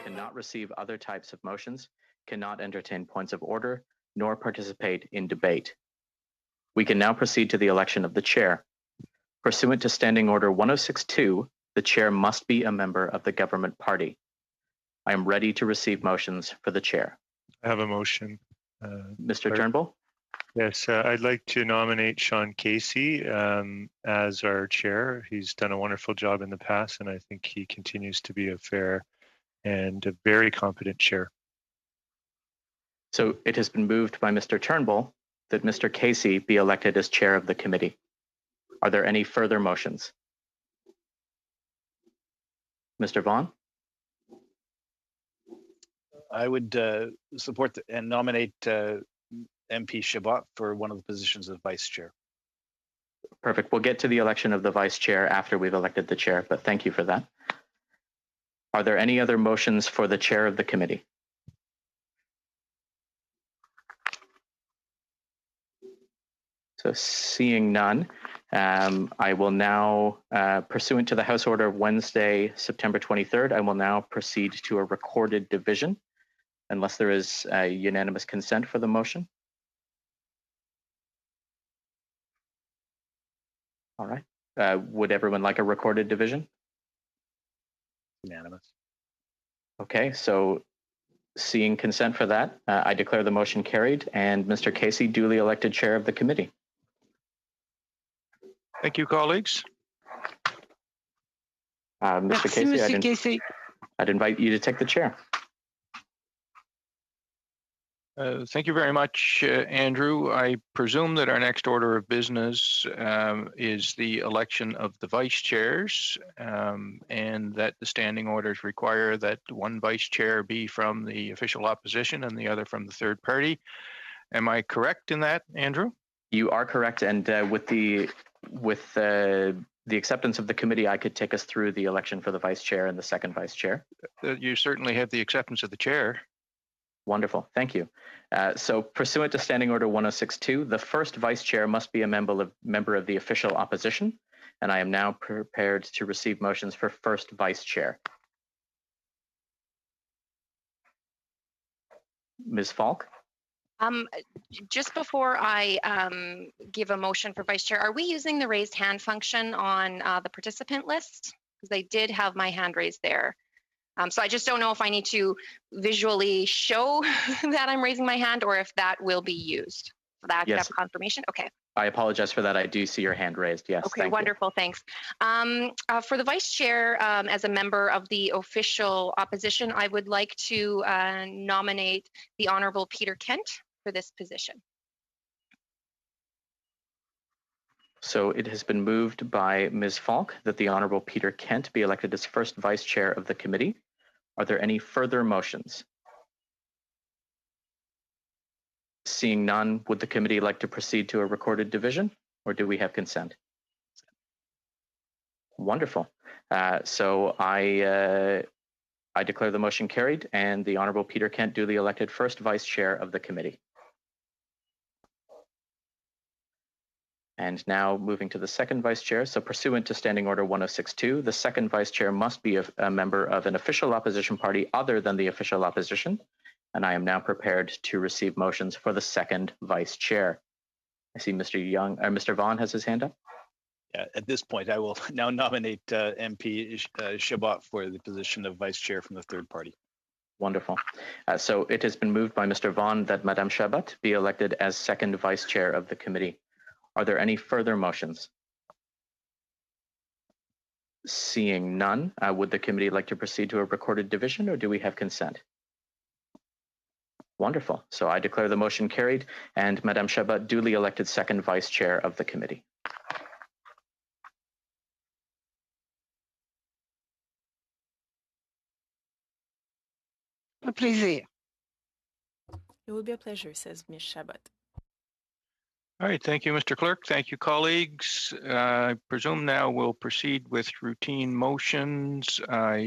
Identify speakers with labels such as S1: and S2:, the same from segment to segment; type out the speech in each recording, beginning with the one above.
S1: cannot receive other types of motions, cannot entertain points of order, nor participate in debate. We can now proceed to the election of the chair. Pursuant to Standing Order 1062, the chair must be a member of the government party. I am ready to receive motions for the chair.
S2: I have a motion.
S1: Mr. Turnbull?
S2: Yes, I'd like to nominate Sean Casey as our chair. He's done a wonderful job in the past, and I think he continues to be a fair and a very competent chair.
S1: So it has been moved by Mr. Turnbull that Mr. Casey be elected as chair of the committee. Are there any further motions? Mr. Vaughan?
S3: I would support and nominate MP Chabot for one of the positions of vice chair.
S1: Perfect. We'll get to the election of the vice chair after we've elected the chair, but thank you for that. Are there any other motions for the chair of the committee? So seeing none, I will now, pursuant to the House Order of Wednesday, September 23rd, I will now proceed to a recorded division, unless there is unanimous consent for the motion. All right. Would everyone like a recorded division?
S3: Unanimous.
S1: Okay, so seeing consent for that, I declare the motion carried and Mr. Casey duly elected chair of the committee.
S4: Thank you, colleagues.
S1: Mr. Casey, I'd invite you to take the chair.
S4: Thank you very much, Andrew. I presume that our next order of business is the election of the vice chairs, and that the standing orders require that one vice chair be from the official opposition and the other from the third party. Am I correct in that, Andrew?
S1: You are correct, and with the acceptance of the committee, I could take us through the election for the vice chair and the second vice chair.
S4: You certainly have the acceptance of the chair.
S1: Wonderful, thank you. So pursuant to Standing Order 1062, the first vice chair must be a member of the official opposition, and I am now prepared to receive motions for first vice chair. Ms. Falk?
S5: Just before I give a motion for vice chair, are we using the raised hand function on the participant list? Because they did have my hand raised there. So I just don't know if I need to visually show that I'm raising my hand or if that will be used. For that,
S1: yes.
S5: Have confirmation? Okay.
S1: I apologize for that. I do see your hand raised. Yes.
S5: Okay, wonderful. Thanks. For the vice chair, as a member of the official opposition, I would like to nominate the Honourable Peter Kent for this position.
S1: So it has been moved by Ms. Falk that the Honourable Peter Kent be elected as first vice chair of the committee. Are there any further motions? Seeing none, would the committee like to proceed to a recorded division, or do we have consent? Wonderful. So I declare the motion carried and the Honourable Peter Kent duly elected first vice chair of the committee. And now moving to the second vice chair. So pursuant to Standing Order 1062, the second vice chair must be a member of an official opposition party other than the official opposition. And I am now prepared to receive motions for the second vice chair. I see Mr. Vaughan has his hand up.
S3: Yeah, at this point, I will now nominate MP Chabot for the position of vice chair from the third party.
S1: Wonderful. So it has been moved by Mr. Vaughan that Madame Chabot be elected as second vice chair of the committee. Are there any further motions? Seeing none, would the committee like to proceed to a recorded division, or do we have consent? Wonderful. So I declare the motion carried and Madame Chabot duly elected second vice chair of the committee.
S6: A plaisir.
S7: It will be a pleasure, says Ms. Chabot.
S4: All right, thank you, Mr. Clerk. Thank you, colleagues. I presume now we'll proceed with routine motions. I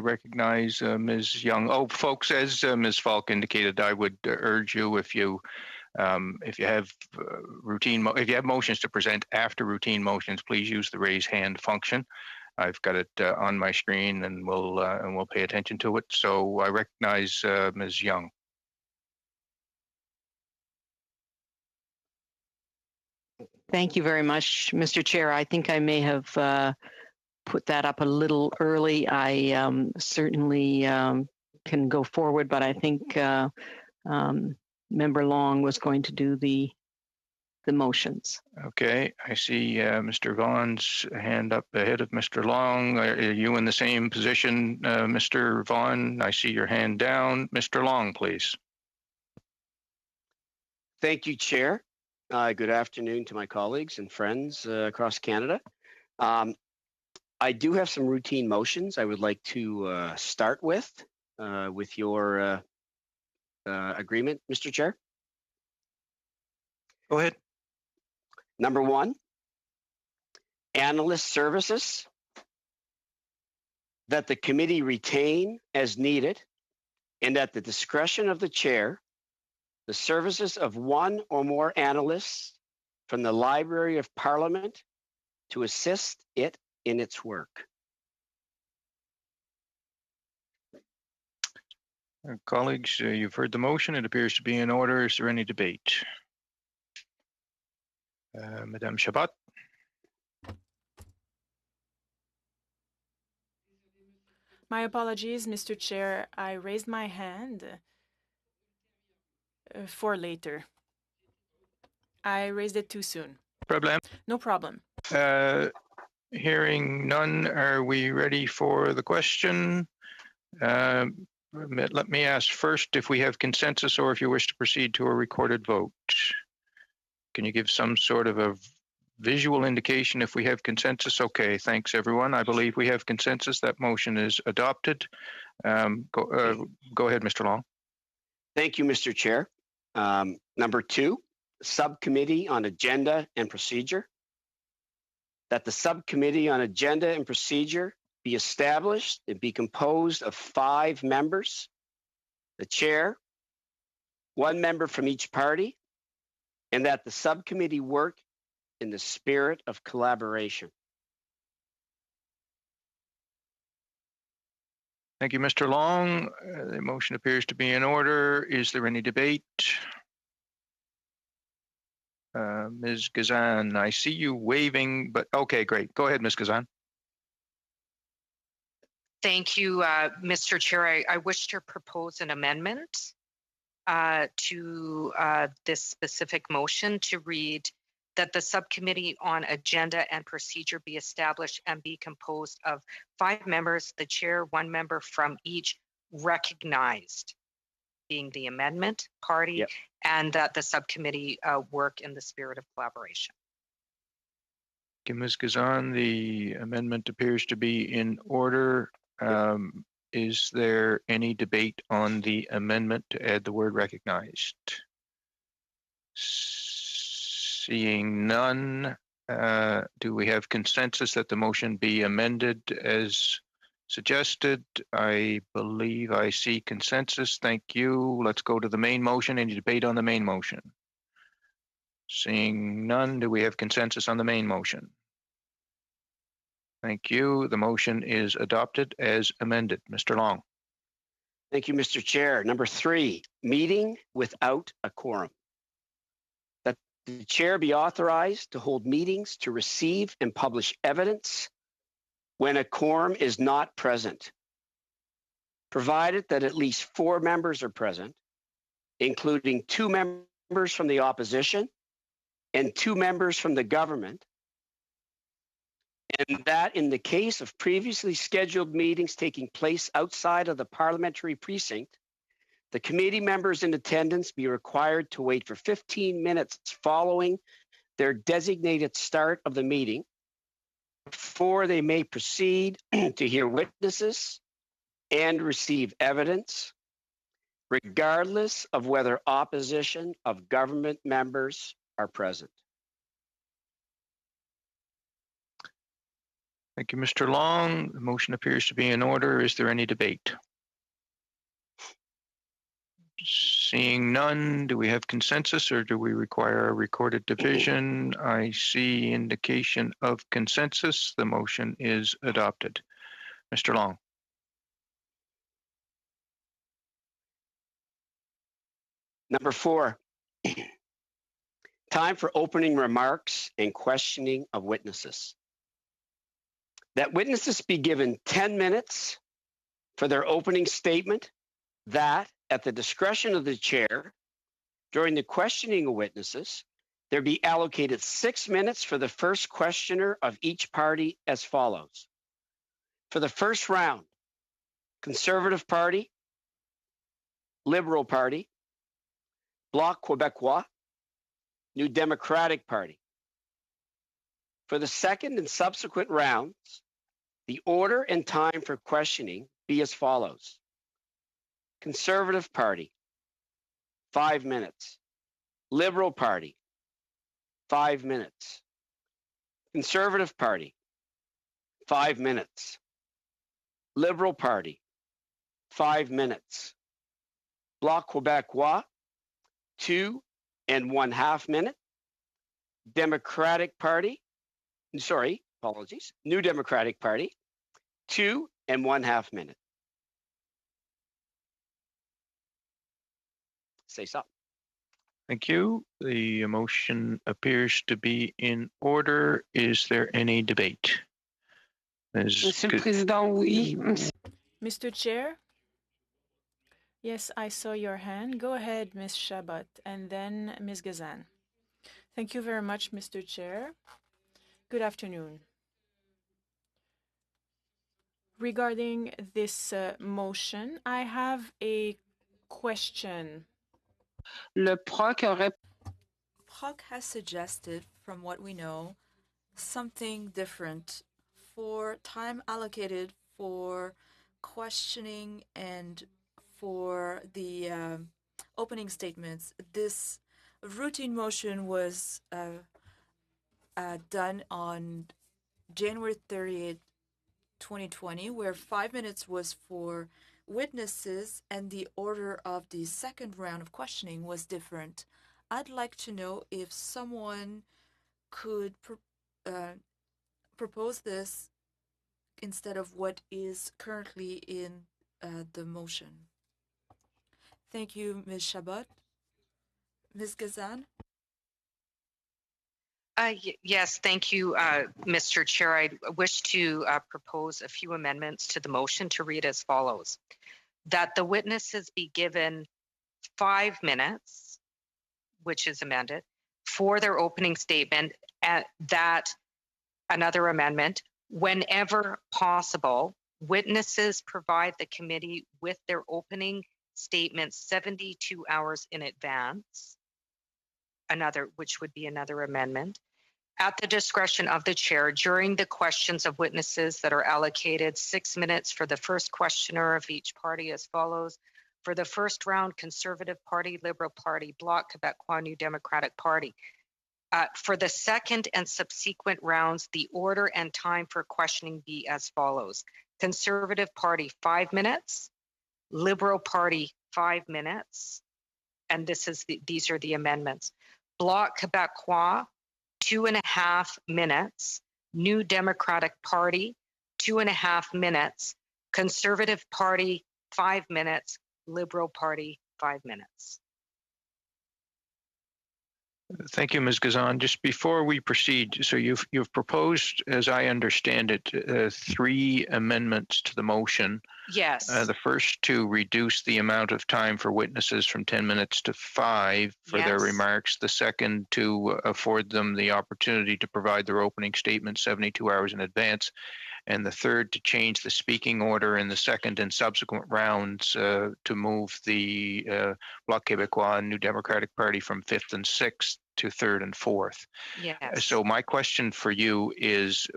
S4: recognize Ms. Young. Oh, folks, as Ms. Falk indicated, I would urge you if you have motions to present after routine motions, please use the raise hand function. I've got it on my screen, and we'll pay attention to it. So I recognize Ms. Young.
S6: Thank you very much, Mr. Chair. I think I may have put that up a little early. I certainly can go forward, but I think Member Long was going to do the motions.
S4: Okay, I see Mr. Vaughan's hand up ahead of Mr. Long. Are you in the same position, Mr. Vaughan? I see your hand down. Mr. Long, please.
S8: Thank you, Chair. Good afternoon to my colleagues and friends across Canada. I do have some routine motions I would like to start with your agreement, Mr. Chair.
S4: Go ahead.
S8: Number 1, analyst services that the committee retain as needed and at the discretion of the chair, the services of one or more analysts from the Library of Parliament to assist it in its work.
S4: Colleagues, you've heard the motion. It appears to be in order. Is there any debate? Madame Chabot.
S7: My apologies, Mr. Chair. I raised my hand for later. I raised it too soon.
S4: Problem?
S7: No problem.
S4: Hearing none, are we ready for the question? Let me ask first if we have consensus or if you wish to proceed to a recorded vote. Can you give some sort of a visual indication if we have consensus? Okay, thanks everyone. I believe we have consensus. That motion is adopted. Go ahead, Mr. Long.
S8: Thank you, Mr. Chair. Number 2, Subcommittee on Agenda and Procedure. That the Subcommittee on Agenda and Procedure be established and be composed of 5 members, the chair, 1 member from each party, and that the subcommittee work in the spirit of collaboration.
S4: Thank you, Mr. Long. The motion appears to be in order. Is there any debate? Ms. Gazan, I see you waving, but okay, great. Go ahead, Ms. Gazan.
S9: Thank you, Mr. Chair. I wish to propose an amendment to this specific motion to read that the Subcommittee on Agenda and Procedure be established and be composed of 5 members, the chair, 1 member from each recognized, being the amendment party, yep, and that the subcommittee work in the spirit of collaboration.
S4: Okay, Ms. Gazan, the amendment appears to be in order. Is there any debate on the amendment to add the word recognized? Seeing none, do we have consensus that the motion be amended as suggested? I believe I see consensus. Thank you. Let's go to the main motion. Any debate on the main motion? Seeing none, do we have consensus on the main motion? Thank you. The motion is adopted as amended. Mr. Long.
S8: Thank you, Mr. Chair. Number 3, meeting without a quorum. That the chair be authorized to hold meetings to receive and publish evidence when a quorum is not present, provided that at least 4 members are present, including 2 members from the opposition and 2 members from the government, and that in the case of previously scheduled meetings taking place outside of the parliamentary precinct, the committee members in attendance be required to wait for 15 minutes following their designated start of the meeting before they may proceed to hear witnesses and receive evidence, regardless of whether opposition of government members are present.
S4: Thank you, Mr. Long. The motion appears to be in order. Is there any debate? Seeing none, do we have consensus or do we require a recorded division? I see indication of consensus. The motion is adopted. Mr. Long.
S8: Number 4, time for opening remarks and questioning of witnesses. That witnesses be given 10 minutes for their opening statement, that at the discretion of the chair, during the questioning of witnesses, there be allocated 6 minutes for the first questioner of each party as follows. For the first round, Conservative Party, Liberal Party, Bloc Québécois, New Democratic Party. For the second and subsequent rounds, the order and time for questioning be as follows. Conservative Party, 5 minutes. Liberal Party, 5 minutes. Conservative Party, 5 minutes. Liberal Party, 5 minutes. Bloc Québécois, 2.5 minutes. Democratic Party, New Democratic Party, 2.5 minutes. Say something.
S4: Thank you. The motion appears to be in order. Is there any debate?
S10: Monsieur le Président, oui.
S7: Mr. Chair? Yes, I saw your hand. Go ahead, Ms. Chabot, and then Ms. Gazan. Thank you very much, Mr. Chair. Good afternoon. Regarding this motion, I have a question.
S10: Le PROC aurait...
S11: PROC has suggested, from what we know, something different for time allocated for questioning and for the opening statements. This routine motion was done on January 30th, 2020, where 5 minutes was for witnesses and the order of the second round of questioning was different. I'd like to know if someone could propose this instead of what is currently in the motion. Thank you, Ms. Chabot. Ms. Gazan?
S9: Yes, thank you, Mr. Chair. I wish to propose a few amendments to the motion to read as follows. That the witnesses be given 5 minutes, which is amended, for their opening statement, that another amendment, whenever possible, witnesses provide the committee with their opening statements 72 hours in advance, which would be another amendment. At the discretion of the chair, during the questions of witnesses that are allocated 6 minutes for the first questioner of each party as follows. For the first round, Conservative Party, Liberal Party, Bloc Québécois, New Democratic Party. For the second and subsequent rounds, the order and time for questioning be as follows. Conservative Party, 5 minutes. Liberal Party, 5 minutes. And these are the amendments. Bloc Québécois, 2.5 minutes. New Democratic Party, 2.5 minutes. Conservative Party, 5 minutes. Liberal Party, 5 minutes.
S4: Thank you, Ms. Gazan. Just before we proceed, so you've proposed, as I understand it, 3 amendments to the motion.
S9: Yes.
S4: The first to reduce the amount of time for witnesses from 10 minutes to 5 for their remarks. The second to afford them the opportunity to provide their opening statement 72 hours in advance. And the third to change the speaking order in the second and subsequent rounds to move the Bloc Québécois and New Democratic Party from 5th and 6th to 3rd and 4th.
S9: Yes.
S4: So my question for you is,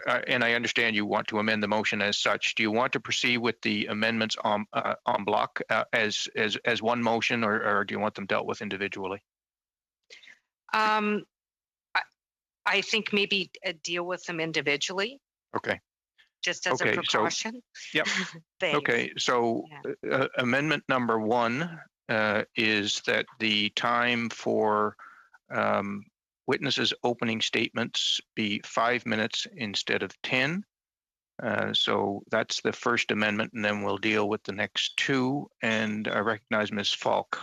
S4: and I understand you want to amend the motion as such, do you want to proceed with the amendments en bloc as one motion, or do you want them dealt with individually?
S9: I think maybe deal with them individually.
S4: Okay.
S9: just as a
S4: Okay, so-
S9: precaution.
S4: Yep.
S9: Thanks.
S4: Okay, so amendment number 1 is that the time for witnesses' opening statements be 5 minutes instead of 10. So that's the first amendment, and then we'll deal with the next 2. And I recognize Ms. Falk.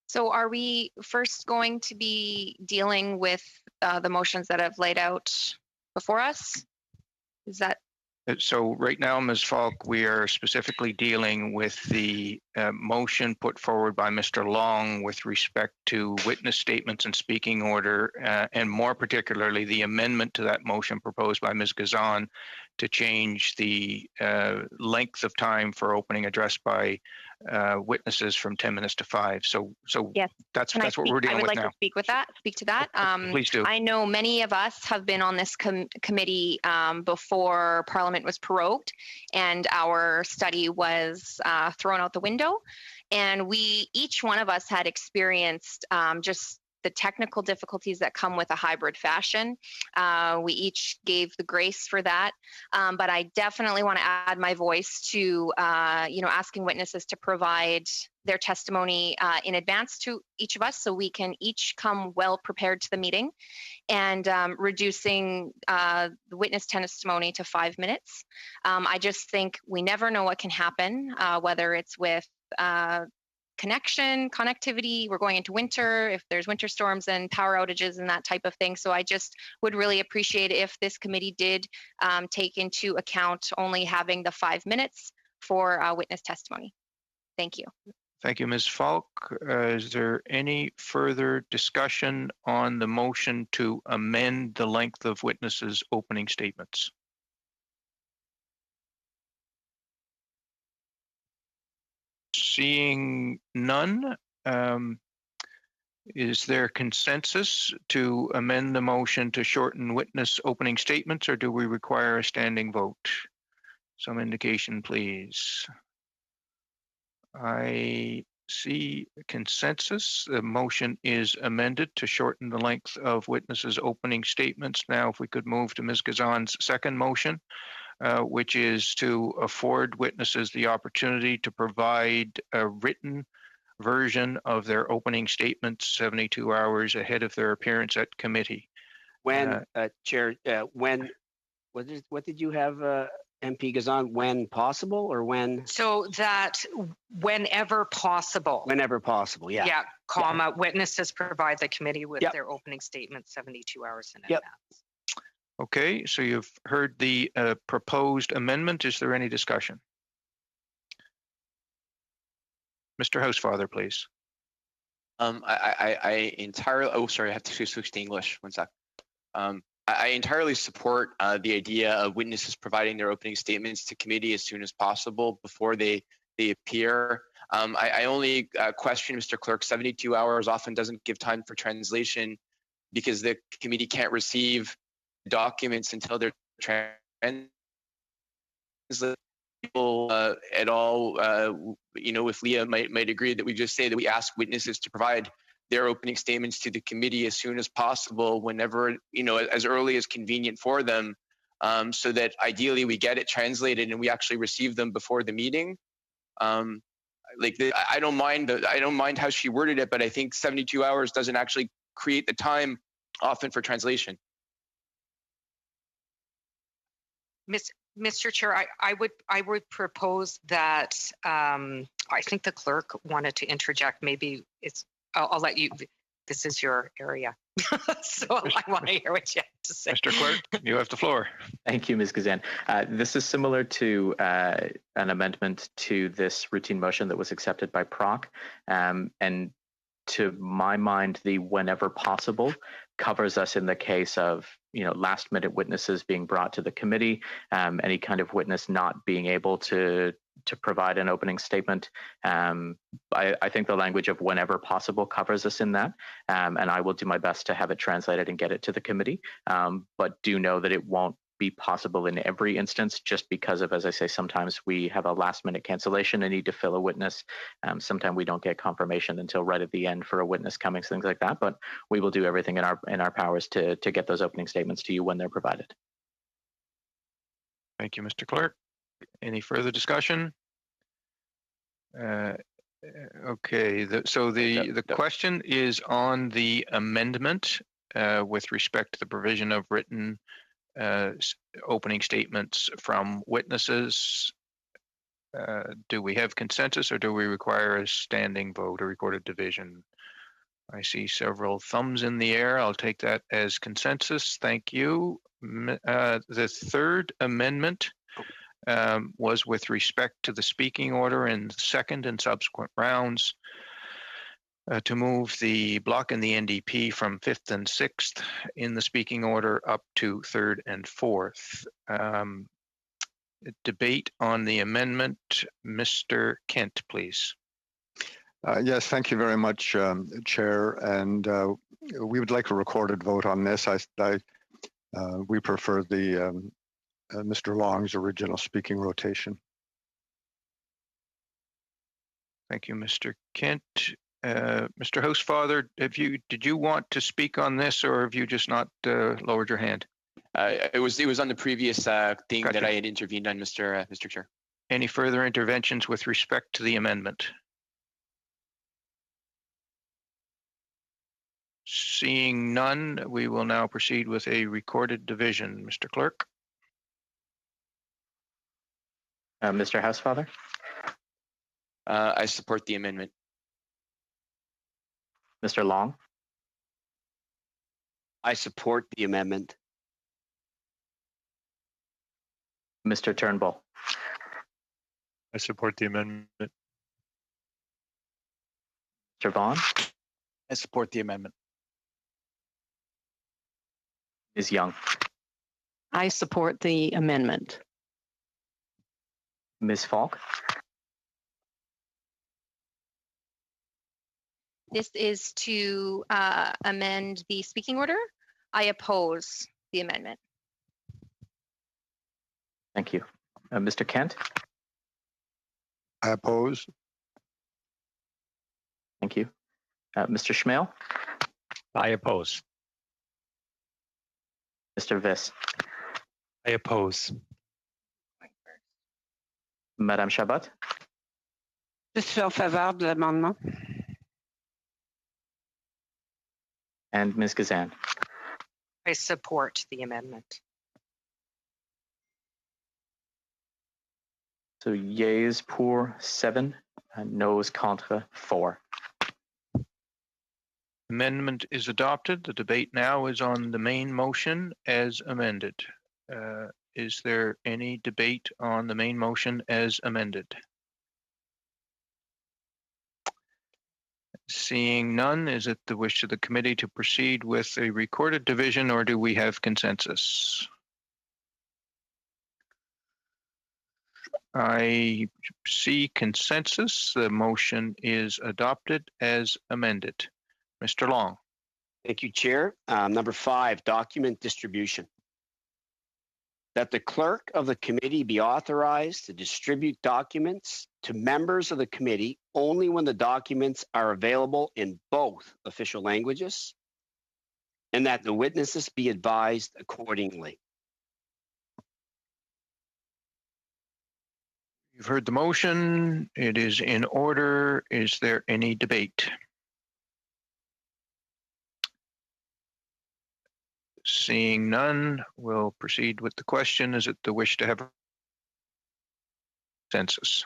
S5: So are we first going to be dealing with the motions that I've laid out before us? Is that?
S4: So right now, Ms. Falk, we are specifically dealing with the motion put forward by Mr. Long with respect to witness statements and speaking order, and more particularly the amendment to that motion proposed by Ms. Gazan to change the length of time for opening address by witnesses from 10 minutes to 5. So
S5: Yes.
S4: that's what we're dealing with now.
S5: I would like to speak to that.
S4: Please do.
S5: I know many of us have been on this committee before Parliament was prorogued and our study was thrown out the window. And each one of us had experienced just the technical difficulties that come with a hybrid fashion. We each gave the grace for that, but I definitely want to add my voice to, asking witnesses to provide their testimony in advance to each of us so we can each come well prepared to the meeting, and reducing the witness testimony to 5 minutes. I just think we never know what can happen, whether it's with connectivity, we're going into winter, if there's winter storms and power outages and that type of thing. So I just would really appreciate if this committee did take into account only having the 5 minutes for witness testimony. Thank you.
S4: Thank you, Ms. Falk. Is there any further discussion on the motion to amend the length of witnesses' opening statements? Seeing none, is there consensus to amend the motion to shorten witness opening statements, or do we require a standing vote? Some indication, please. I see consensus. The motion is amended to shorten the length of witnesses' opening statements. Now, if we could move to Ms. Gazan's second motion, which is to afford witnesses the opportunity to provide a written version of their opening statements 72 hours ahead of their appearance at committee.
S8: When, Chair, what did you have, MP Gazan, when possible or when?
S9: So that whenever possible.
S8: Whenever possible, yeah.
S9: Yeah, comma, witnesses provide the committee with their opening statement 72 hours in advance.
S4: Okay, so you've heard the proposed amendment. Is there any discussion? Mr. Housefather, please.
S12: I entirely, oh, sorry, I have to switch to English. One sec. I entirely support the idea of witnesses providing their opening statements to committee as soon as possible before they appear. I only question, Mr. Clerk, 72 hours often doesn't give time for translation because the committee can't receive documents until they're translated. At all, if Leah might agree that we just say that we ask witnesses to provide their opening statements to the committee as soon as possible, whenever, as early as convenient for them, so that ideally we get it translated and we actually receive them before the meeting. I don't mind how she worded it, but I think 72 hours doesn't actually create the time often for translation.
S9: Mr. Chair, I would propose that I think the clerk wanted to interject. Maybe I'll let you. This is your area, so I want to hear what you have to say.
S4: Mr. Clerk, you have the floor.
S1: Thank you, Ms. Gazan. This is similar to an amendment to this routine motion that was accepted by PROC, and to my mind, the whenever possible covers us in the case of last minute witnesses being brought to the committee, any kind of witness not being able to provide an opening statement. I think the language of whenever possible covers us in that, and I will do my best to have it translated and get it to the committee, but do know that it won't be possible in every instance, just because of, as I say, sometimes we have a last minute cancellation and need to fill a witness. Sometimes we don't get confirmation until right at the end for a witness coming, things like that. But we will do everything in our powers to get those opening statements to you when they're provided.
S4: Thank you, Mr. Clerk. Any further discussion? Okay, the question is on the amendment with respect to the provision of written opening statements from witnesses. Do we have consensus, or do we require a standing vote or recorded division? I see several thumbs in the air. I'll take that as consensus. Thank you. The third amendment was with respect to the speaking order in the second and subsequent rounds to move the block and the NDP from 5th and 6th in the speaking order up to 3rd and 4th. Debate on the amendment. Mr. Kent, please.
S13: Yes, thank you very much, Chair. And we would like a recorded vote on this. We prefer the Mr. Long's original speaking rotation.
S4: Thank you, Mr. Kent. Mr. Housefather, did you want to speak on this, or have you just not lowered your hand?
S12: It was on the previous thing
S4: Gotcha.
S12: that I had intervened on, Mr. Chair.
S4: Any further interventions with respect to the amendment? Seeing none, we will now proceed with a recorded division. Mr. Clerk.
S1: Mr. Housefather?
S12: I support the amendment.
S1: Mr. Long?
S8: I support the amendment.
S1: Mr. Turnbull?
S2: I support the amendment.
S1: Mr. Vaughn?
S3: I support the amendment.
S1: Ms. Young?
S6: I support the amendment.
S1: Ms. Falk?
S5: This is to amend the speaking order. I oppose the amendment.
S1: Thank you. Mr. Kent?
S13: I oppose.
S1: Thank you. Mr. Schmale?
S14: I oppose.
S1: Mr. Viss?
S14: I oppose.
S1: Madame Chabot?
S10: Je suis en faveur de l'amendement.
S1: And Ms. Gazan?
S9: I support the amendment.
S1: So yeas pour 7, and noes contre 4.
S4: Amendment is adopted. The debate now is on the main motion as amended. Is there any debate on the main motion as amended? Seeing none, is it the wish of the committee to proceed with a recorded division, or do we have consensus? I see consensus. The motion is adopted as amended. Mr. Long.
S8: Thank you, Chair. Number 5, document distribution. That the clerk of the committee be authorized to distribute documents to members of the committee only when the documents are available in both official languages, and that the witnesses be advised accordingly.
S4: You've heard the motion. It is in order. Is there any debate? Seeing none, we'll proceed with the question. Is it the wish to have a consensus?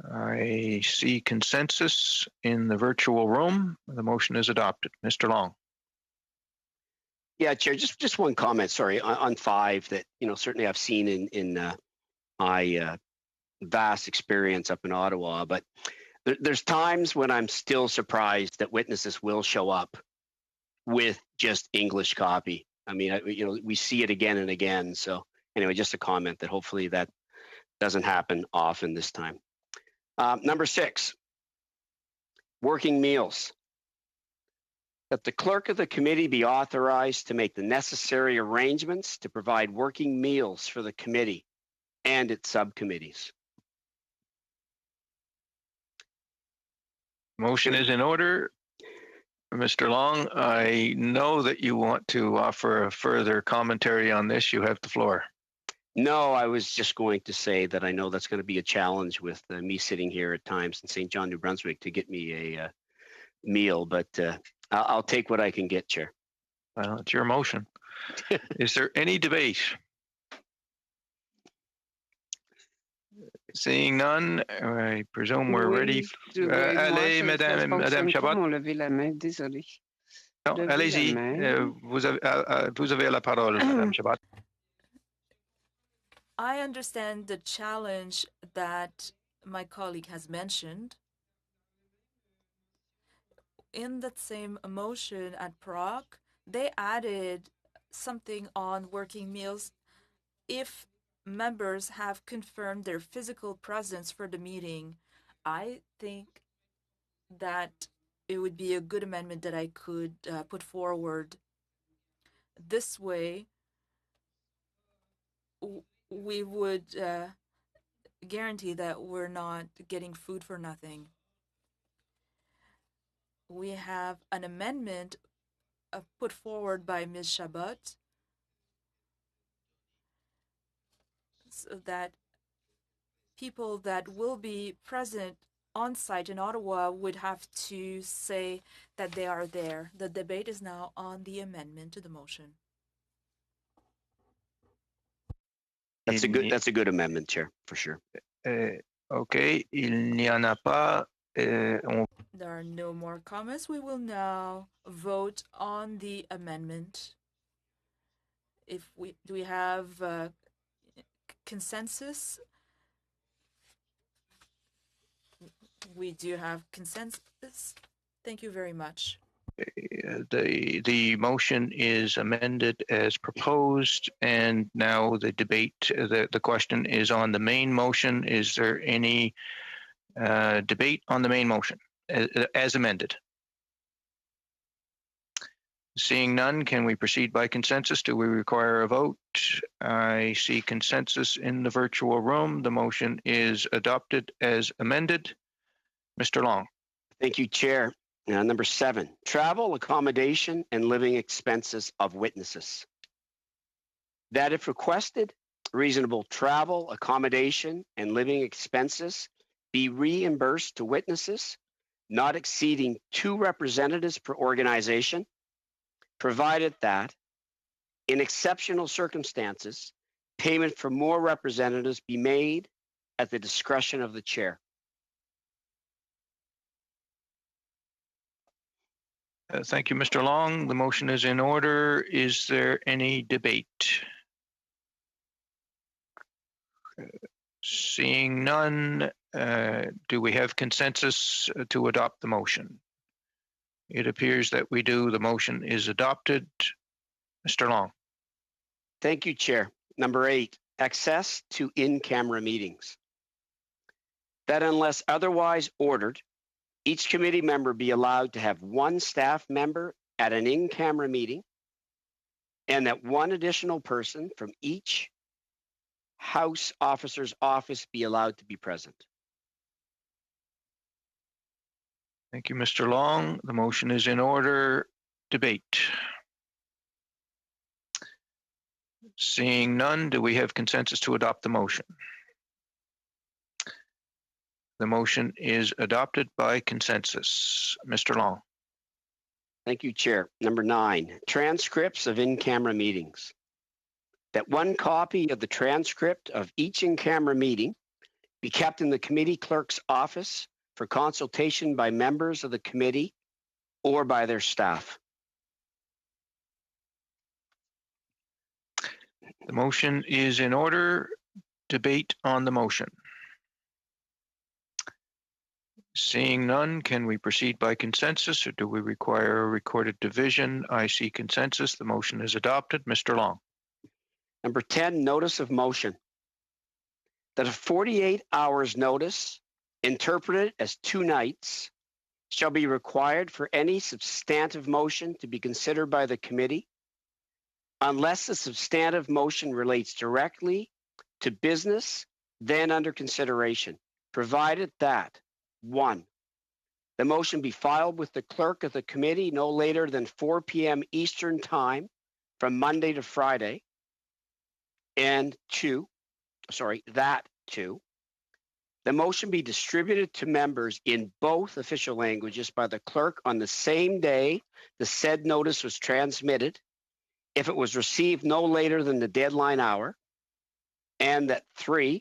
S4: I see consensus in the virtual room. The motion is adopted. Mr. Long.
S8: Yeah, Chair, just one comment, sorry, on 5 that, certainly I've seen in my vast experience up in Ottawa, but there's times when I'm still surprised that witnesses will show up with just English copy. I mean, we see it again and again. So anyway, just a comment that hopefully that doesn't happen often this time. Number 6, working meals. That the clerk of the committee be authorized to make the necessary arrangements to provide working meals for the committee and its subcommittees.
S4: Motion is in order. Mr. Long, I know that you want to offer a further commentary on this. You have the floor.
S8: No, I was just going to say that I know that's going to be a challenge with me sitting here at times in St. John, New Brunswick to get me a meal, but I'll take what I can get, Chair.
S4: Well, it's your motion. Is there any debate? Seeing none, I presume we're ready. Allez, Madame Chabot. Non, allez-y. Vous avez la parole, Madame Chabot.
S11: I understand the challenge that my colleague has mentioned. In that same motion at Prague, they added something on working meals if members have confirmed their physical presence for the meeting. I think that it would be a good amendment that I could put forward. This way, we would guarantee that we're not getting food for nothing. We have an amendment put forward by Ms. Chabot so that people that will be present on site in Ottawa would have to say that they are there. The debate is now on the amendment to the motion.
S8: That's a good amendment, Chair, for sure.
S4: Okay, il n'y en a pas.
S11: There are no more comments. We will now vote on the amendment. Do we have consensus? We do have consensus. Thank you very much.
S4: The motion is amended as proposed, and now the debate, the question is on the main motion. Is there any debate on the main motion as amended? Seeing none, can we proceed by consensus? Do we require a vote? I see consensus in the virtual room. The motion is adopted as amended. Mr. Long.
S8: Thank you, Chair. Number 7, travel, accommodation, and living expenses of witnesses. That if requested, reasonable travel, accommodation, and living expenses be reimbursed to witnesses, not exceeding 2 representatives per organization, provided that, in exceptional circumstances, payment for more representatives be made at the discretion of the chair.
S4: Thank you, Mr. Long. The motion is in order. Is there any debate? Seeing none, do we have consensus to adopt the motion? It appears that we do. The motion is adopted. Mr. Long.
S8: Thank you, Chair. Number 8, access to in-camera meetings. That unless otherwise ordered, each committee member be allowed to have 1 staff member at an in-camera meeting, and that 1 additional person from each House officer's office be allowed to be present.
S4: Thank you, Mr. Long. The motion is in order. Debate. Seeing none, do we have consensus to adopt the motion? The motion is adopted by consensus. Mr. Long.
S8: Thank you, Chair. Number 9, transcripts of in-camera meetings. That 1 copy of the transcript of each in-camera meeting be kept in the committee clerk's office for consultation by members of the committee or by their staff.
S4: The motion is in order. Debate on the motion. Seeing none, can we proceed by consensus or do we require a recorded division? I see consensus. The motion is adopted. Mr. Long.
S8: Number 10, notice of motion. That a 48 hours notice interpreted as 2 nights shall be required for any substantive motion to be considered by the committee unless the substantive motion relates directly to business then under consideration, provided that 1. The motion be filed with the clerk of the committee no later than 4 p.m. Eastern Time from Monday to Friday, and 2, the motion be distributed to members in both official languages by the clerk on the same day the said notice was transmitted, if it was received no later than the deadline hour, and that 3,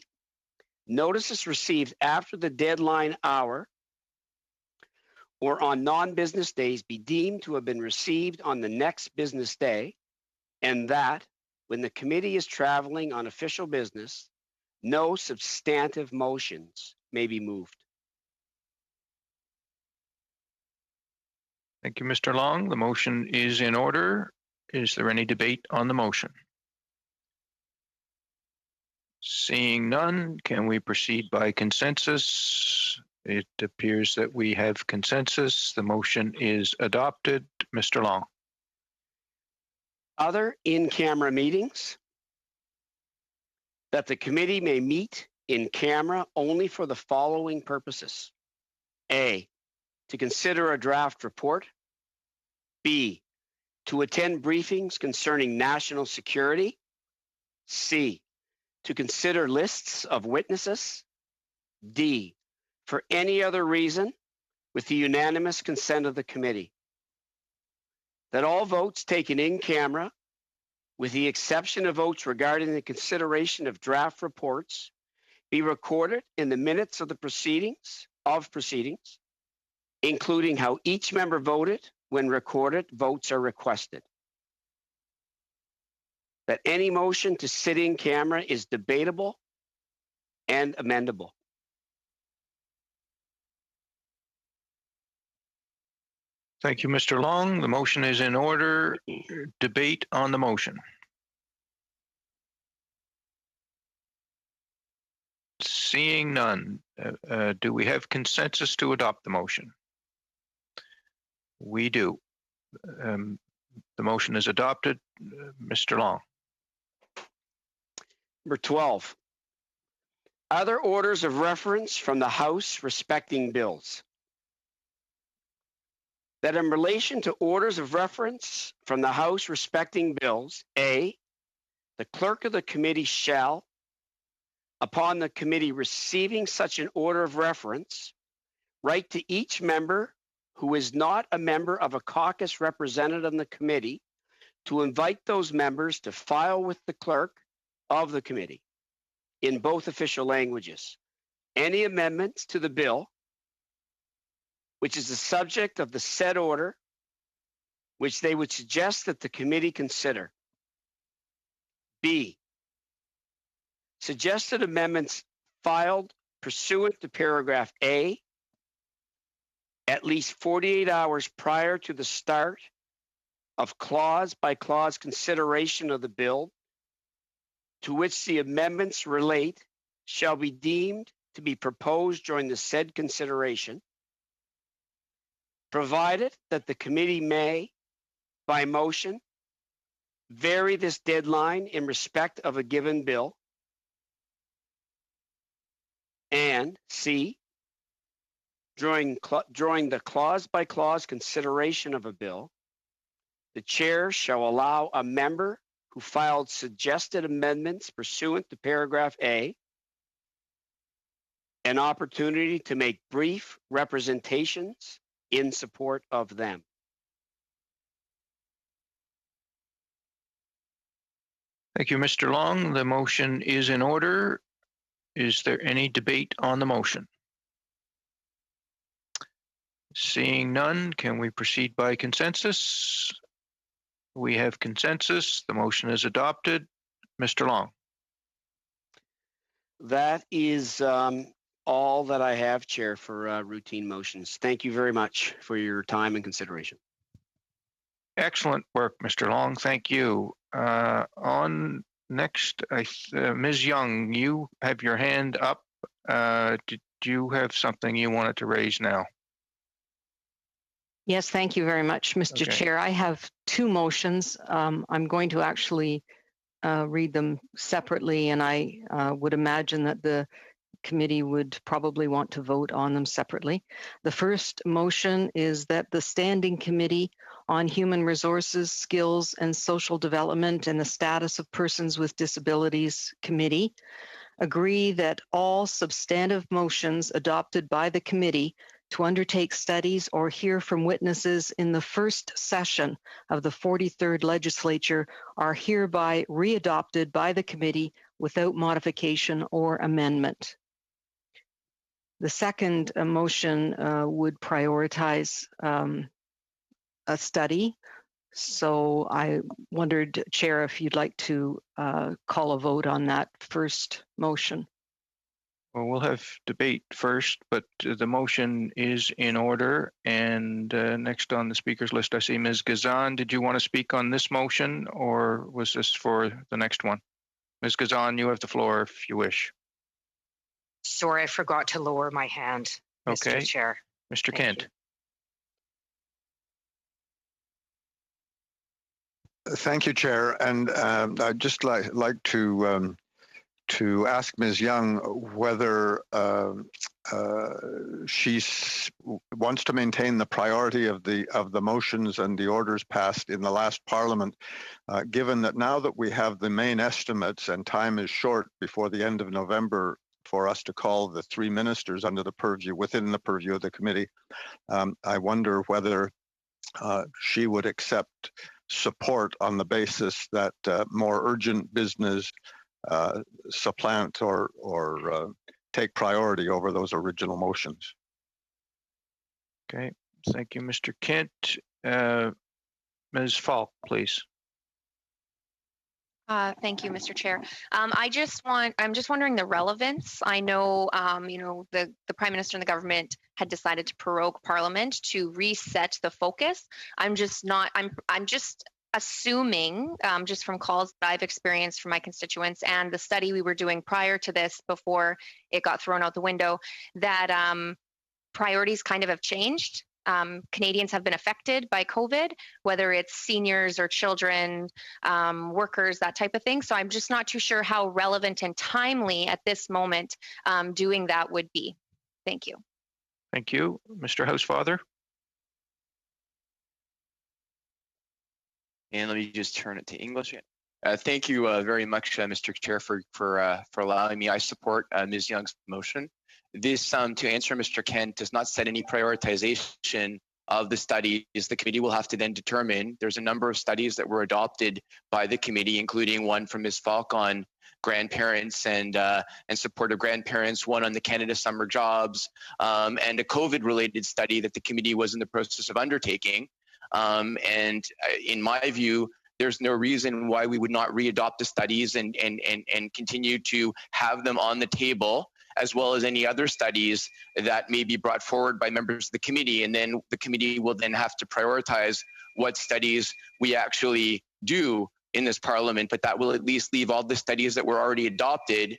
S8: notices received after the deadline hour or on non-business days be deemed to have been received on the next business day, and that when the committee is traveling on official business, no substantive motions may be moved.
S4: Thank you, Mr. Long. The motion is in order. Is there any debate on the motion? Seeing none, can we proceed by consensus? It appears that we have consensus. The motion is adopted. Mr. Long.
S8: Other in-camera meetings, that the committee may meet in camera only for the following purposes. A, to consider a draft report. B, to attend briefings concerning national security. C, to consider lists of witnesses. D, for any other reason with the unanimous consent of the committee. That all votes taken in camera, with the exception of votes regarding the consideration of draft reports, be recorded in the minutes of the proceedings, including how each member voted. When recorded, votes are requested. That any motion to sit in camera is debatable and amendable.
S4: Thank you, Mr. Long. The motion is in order. Debate on the motion. Seeing none, do we have consensus to adopt the motion? We do. The motion is adopted. Mr. Long.
S8: Number 12, other orders of reference from the House respecting bills. That in relation to orders of reference from the House respecting bills, A, the clerk of the committee shall, upon the committee receiving such an order of reference, write to each member who is not a member of a caucus represented on the committee to invite those members to file with the clerk of the committee in both official languages any amendments to the bill which is the subject of the said order, which they would suggest that the committee consider. B, suggested amendments filed pursuant to paragraph A at least 48 hours prior to the start of clause-by-clause consideration of the bill to which the amendments relate shall be deemed to be proposed during the said consideration, provided that the committee may, by motion, vary this deadline in respect of a given bill, and C, during the clause-by-clause consideration of a bill, the chair shall allow a member who filed suggested amendments pursuant to paragraph A an opportunity to make brief representations in support of them.
S4: Thank you, Mr. Long. The motion is in order. Is there any debate on the motion? Seeing none, can we proceed by consensus? We have consensus. The motion is adopted. Mr. Long.
S8: That is all that I have, Chair, for routine motions. Thank you very much for your time and consideration.
S4: Excellent work, Mr. Long. Thank you. On next, Ms. Young, you have your hand up. Did you have something you wanted to raise now?
S6: Yes, thank you very much, Mr.
S4: Okay.
S6: Chair. I have two motions. I'm going to actually read them separately, and I would imagine that the committee would probably want to vote on them separately. The first motion is that the Standing Committee on Human Resources, Skills and Social Development and the Status of Persons with Disabilities Committee agree that all substantive motions adopted by the committee to undertake studies or hear from witnesses in the first session of the 43rd legislature are hereby readopted by the committee without modification or amendment. The second motion would prioritize a study. So I wondered, Chair, if you'd like to call a vote on that first motion.
S4: Well, we'll have debate first, but the motion is in order. And next on the speakers list, I see Ms. Gazan. Did you want to speak on this motion, or was this for the next one? Ms. Gazan, you have the floor if you wish.
S9: Sorry, I forgot to lower my hand,
S4: Okay.
S9: Mr. Chair.
S4: Mr. Kent.
S13: Thank you, Chair. And I'd just like to ask Ms. Young whether she wants to maintain the priority of the motions and the orders passed in the last Parliament, given that now that we have the main estimates and time is short before the end of November for us to call the three ministers under the within the purview of the committee. I wonder whether she would accept support on the basis that more urgent business supplant or take priority over those original motions.
S4: Okay, thank you, Mr. Kent. Ms. Falk, please.
S5: Thank you, Mr. Chair. I'm just wondering the relevance. I know, the Prime Minister and the government had decided to prorogue Parliament to reset the focus. I'm just assuming, just from calls that I've experienced from my constituents and the study we were doing prior to this, before it got thrown out the window, that priorities kind of have changed. Canadians have been affected by COVID, whether it's seniors or children, workers, that type of thing. So I'm just not too sure how relevant and timely at this moment doing that would be. Thank you.
S4: Thank you. Mr. Housefather.
S12: And let me just turn it to English. Thank you very much, Mr. Chair, for allowing me. I support Ms. Young's motion. This, to answer Mr. Kent, does not set any prioritization of the studies. The committee will have to then determine. There's a number of studies that were adopted by the committee, including one from Ms. Falk on grandparents and support of grandparents, one on the Canada Summer Jobs, and a COVID-related study that the committee was in the process of undertaking. And in my view, there's no reason why we would not readopt the studies and continue to have them on the table, as well as any other studies that may be brought forward by members of the committee. And then the committee will then have to prioritize what studies we actually do in this Parliament, but that will at least leave all the studies that were already adopted,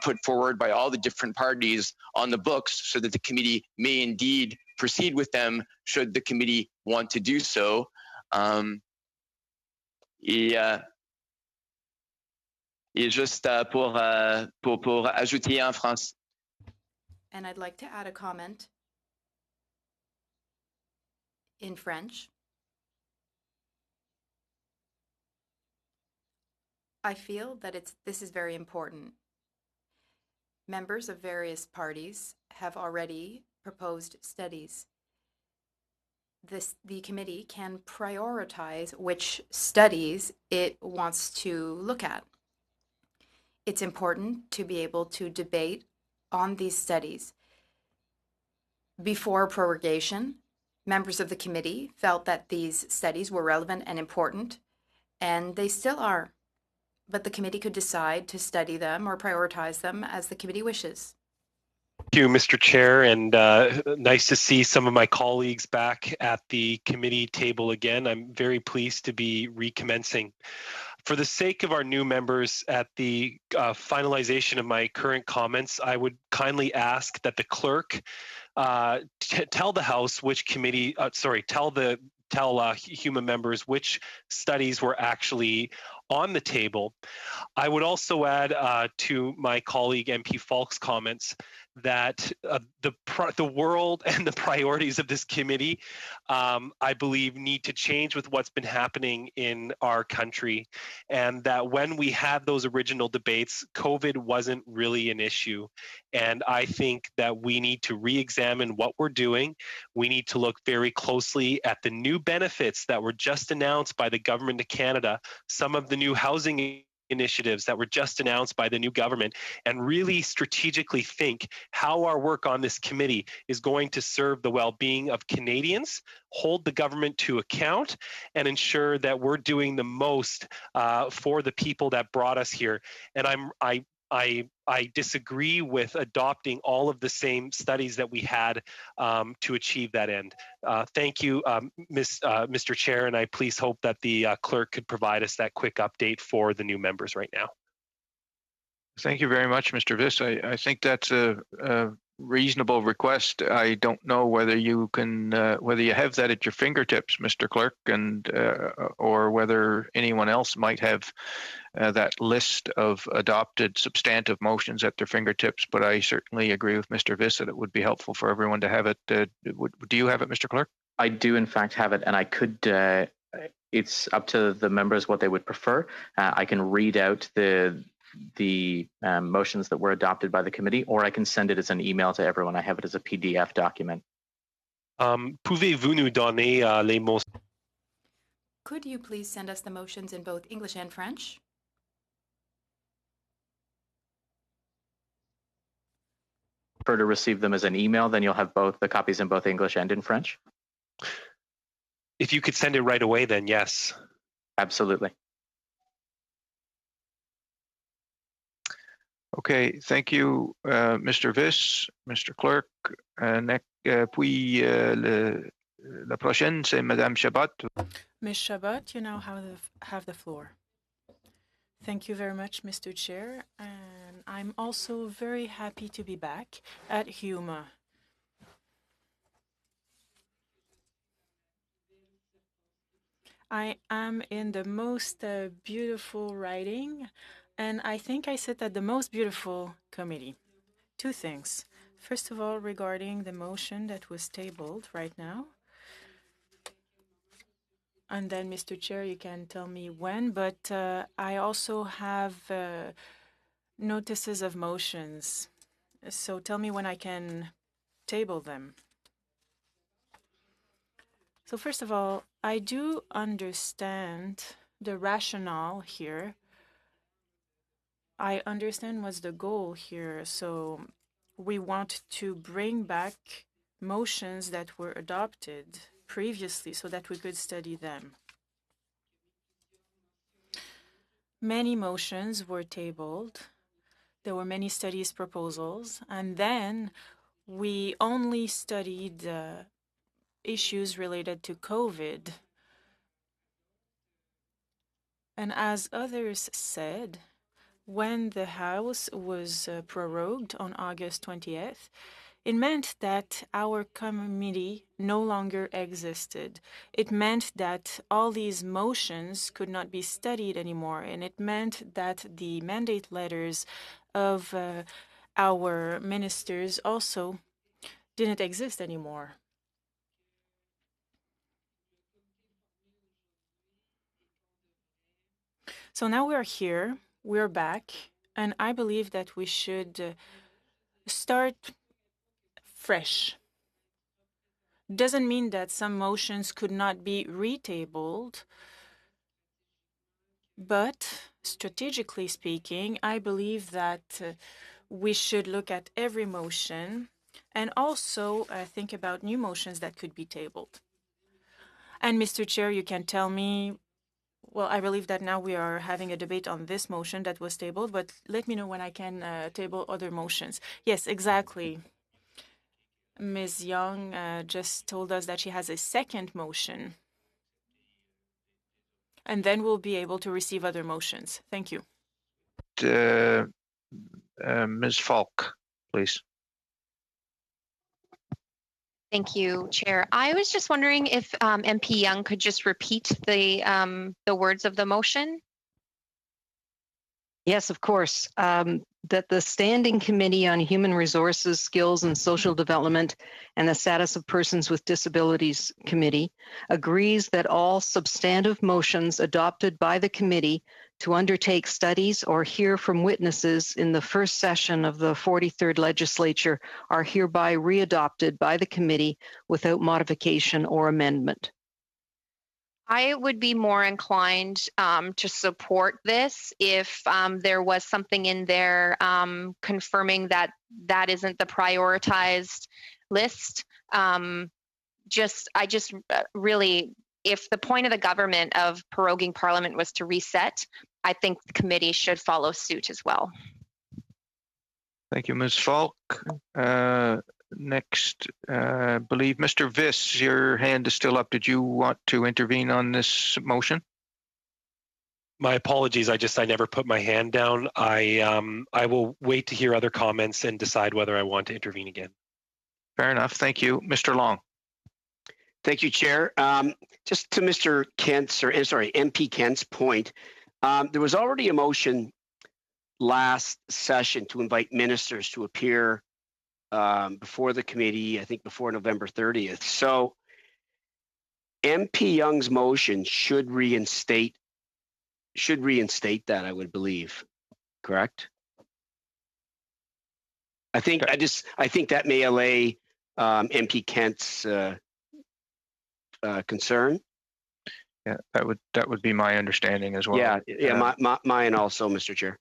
S12: put forward by all the different parties on the books, so that the committee may indeed proceed with them should the committee want to do so. Et juste pour ajouter en France.
S11: And I'd like to add a comment in French. I feel that this is very important. Members of various parties have already proposed studies. The committee can prioritize which studies it wants to look at. It's important to be able to debate on these studies. Before prorogation, members of the committee felt that these studies were relevant and important, and they still are. But the committee could decide to study them or prioritize them as the committee wishes.
S14: Thank you, Mr. Chair, and nice to see some of my colleagues back at the committee table again. I'm very pleased to be recommencing. For the sake of our new members, at the finalization of my current comments, I would kindly ask that the clerk tell the House which committee, tell human members which studies were actually on the table. I would also add to my colleague MP Falk's comments that the world and the priorities of this committee, I believe, need to change with what's been happening in our country, and that when we had those original debates, COVID wasn't really an issue. And I think that we need to re-examine what we're doing. We need to look very closely at the new benefits that were just announced by the Government of Canada, some of the new housing initiatives that were just announced by the new government, and really strategically think how our work on this committee is going to serve the well-being of Canadians, hold the government to account, and ensure that we're doing the most for the people that brought us here. And I disagree with adopting all of the same studies that we had to achieve that end. Thank you, Mr. Chair, and I please hope that the clerk could provide us that quick update for the new members right now.
S4: Thank you very much, Mr. Viss. I think that's a reasonable request. I don't know whether you can, whether you have that at your fingertips, Mr. Clerk, and or whether anyone else might have that list of adopted substantive motions at their fingertips. But I certainly agree with Mr. Viss that it would be helpful for everyone to have it. Do you have it, Mr. Clerk?
S1: I do, in fact, have it, and I could. It's up to the members what they would prefer. I can read out the motions that were adopted by the committee, or I can send it as an email to everyone. I have it as a PDF document.
S14: Pouvez-vous nous donner les motions?
S15: Could you please send us the motions in both English and French?
S1: Prefer to receive them as an email, then you'll have both the copies in both English and in French.
S14: If you could send it right away, then yes.
S1: Absolutely.
S4: Okay, thank you, Mr. Viss, Mr. Clerk. Puis la prochaine, c'est Madame Chabot.
S7: Ms. Chabot, you now have the floor. Thank you very much, Mr. Chair. And I'm also very happy to be back at HUMA. I am in the most beautiful riding, and I think I sit at the most beautiful committee. Two things. First of all, regarding the motion that was tabled right now. And then, Mr. Chair, you can tell me when, but I also have notices of motions. So tell me when I can table them. So first of all, I do understand the rationale here. I understand what's the goal here. So we want to bring back motions that were adopted previously so that we could study them. Many motions were tabled. There were many studies proposals, and then we only studied issues related to COVID. And as others said, when the House was prorogued on August 20th, it meant that our committee no longer existed. It meant that all these motions could not be studied anymore, and it meant that the mandate letters of our ministers also didn't exist anymore. So now we're here, we're back, and I believe that we should start fresh. Doesn't mean that some motions could not be retabled, but strategically speaking, I believe that we should look at every motion and also think about new motions that could be tabled. And Mr. Chair, you can tell me, well, I believe that now we are having a debate on this motion that was tabled, but let me know when I can table other motions. Yes, exactly. Ms. Young just told us that she has a second motion. and then we'll be able to receive other motions. Thank you.
S4: Ms. Falk, please.
S5: Thank you, Chair. I was just wondering if MP Young could just repeat the words of the motion.
S6: Yes, of course. That the Standing Committee on Human Resources, Skills and Social Development and the Status of Persons with Disabilities Committee agrees that all substantive motions adopted by the committee to undertake studies or hear from witnesses in the first session of the 43rd Legislature are hereby readopted by the committee without modification or amendment.
S5: I would be more inclined to support this if there was something in there confirming that that isn't the prioritized list. I just really, if the point of the government of proroguing Parliament was to reset, I think the committee should follow suit as well.
S4: Thank you, Ms. Falk. Next, I believe Mr. Viss, your hand is still up. Did you want to intervene on this motion?
S14: My apologies. I never put my hand down. I will wait to hear other comments and decide whether I want to intervene again.
S4: Fair enough. Thank you. Mr. Long.
S8: Thank you, Chair. Just to Mr. Kent's, or sorry, MP Kent's point, there was already a motion last session to invite ministers to appear before the committee, I think before November 30th. So MP Young's motion should reinstate that, I would believe, correct? I think that may allay MP Kent's concern.
S4: Yeah, that would be my understanding as well.
S8: Yeah, mine also, Mr. Chair.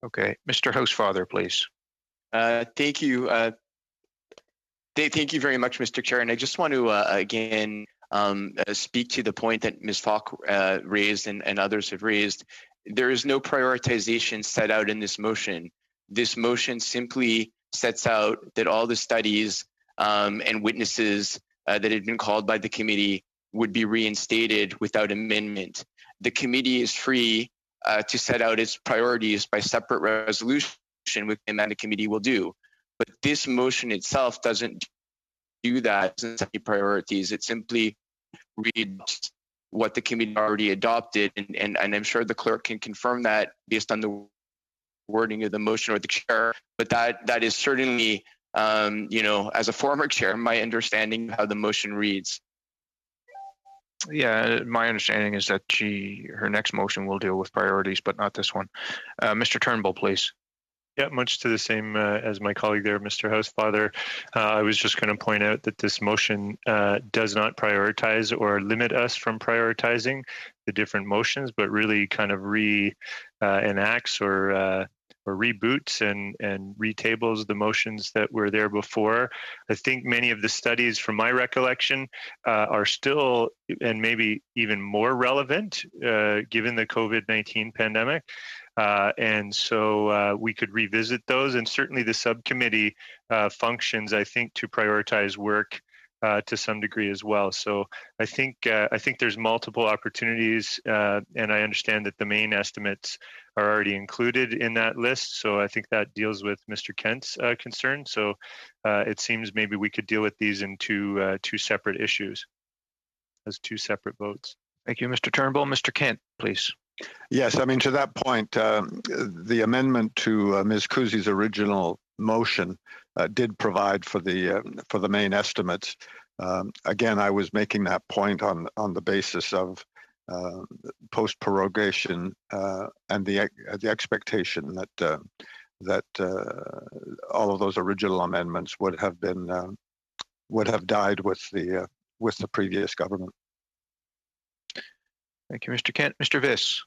S4: Okay, Mr. Housefather, please.
S12: Thank you. Thank you very much, Mr. Chair. And I just want to again speak to the point that Ms. Falk raised and others have raised. There is no prioritization set out in this motion. This motion simply sets out that all the studies and witnesses that had been called by the committee would be reinstated without amendment. The committee is free to set out its priorities by separate resolution, which the committee will do. But this motion itself doesn't do that, it doesn't set any priorities. It simply reads what the committee already adopted, and I'm sure the clerk can confirm that based on the wording of the motion or the chair. But that is certainly, as a former chair, my understanding of how the motion reads.
S4: Yeah, my understanding is that her next motion will deal with priorities, but not this one. Mr. Turnbull, please.
S2: Yeah, much to the same as my colleague there, Mr. Housefather. I was just going to point out that this motion does not prioritize or limit us from prioritizing the different motions, but really kind of reenacts or reboots and retables the motions that were there before. I think many of the studies, from my recollection, are still and maybe even more relevant given the COVID-19 pandemic. And so we could revisit those, and certainly the subcommittee functions, I think, to prioritize work to some degree as well. So I think there's multiple opportunities, and I understand that the main estimates are already included in that list. So I think that deals with Mr. Kent's concern. So it seems maybe we could deal with these in two separate issues, as two separate votes.
S4: Thank you, Mr. Turnbull. Mr. Kent, please.
S13: Yes, I mean, to that point, the amendment to Ms. Kuzi's original motion did provide for the main estimates. Again, I was making that point on the basis of post prorogation and the expectation that all of those original amendments would have died with the previous government.
S4: Thank you, Mr. Kent. Mr. Viss.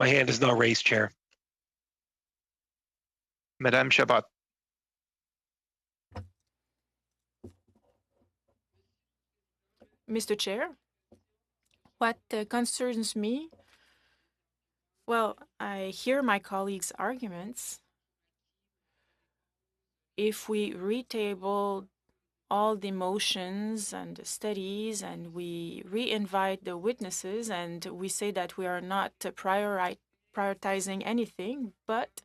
S14: My hand is now raised, Chair.
S4: Madame Chabot.
S7: Mr. Chair, what concerns me Well, I hear my colleagues' arguments. If we retable all the motions and the studies and we re-invite the witnesses and we say that we are not prioritizing anything, but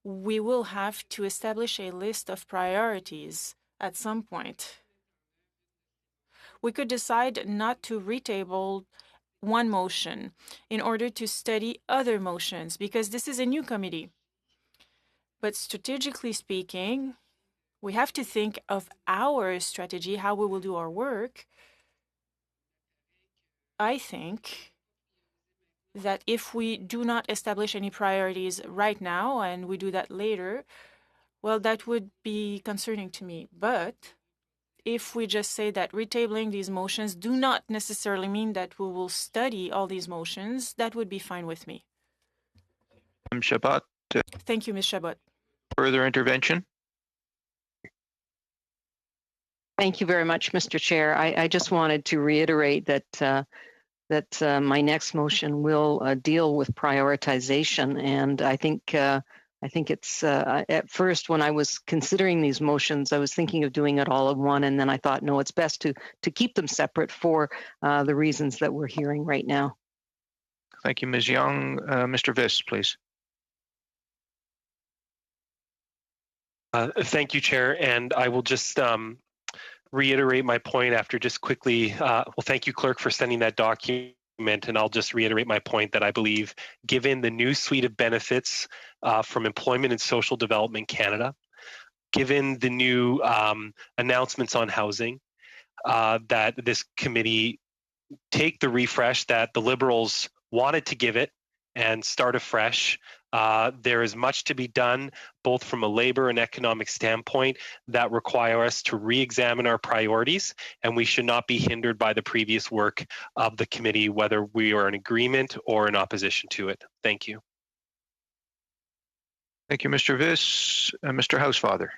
S7: we will have to establish a list of priorities at some point. We could decide not to retable one motion in order to study other motions because this is a new committee. But strategically speaking, we have to think of our strategy, how we will do our work. I think that if we do not establish any priorities right now and we do that later, well, that would be concerning to me. But if we just say that retabling these motions do not necessarily mean that we will study all these motions, that would be fine with me.
S4: Chabot.
S7: Thank you, Ms. Chabot.
S4: Further intervention?
S6: Thank you very much, Mr. Chair. I just wanted to reiterate that my next motion will deal with prioritization, and I think it's at first when I was considering these motions, I was thinking of doing it all in one, and then I thought, no, it's best to keep them separate for the reasons that we're hearing right now.
S4: Thank you, Ms. Young. Mr. Viss, please.
S14: Thank you, Chair, and I will just reiterate my point after just quickly, well, thank you, Clerk, for sending that document, and I'll just reiterate my point that I believe, given the new suite of benefits from Employment and Social Development Canada, given the new announcements on housing, that this committee take the refresh that the Liberals wanted to give it and start afresh. There is much to be done, both from a labor and economic standpoint, that require us to re-examine our priorities, and we should not be hindered by the previous work of the committee, whether we are in agreement or in opposition to it. Thank you.
S4: Thank you, Mr. Viss. Mr. Housefather.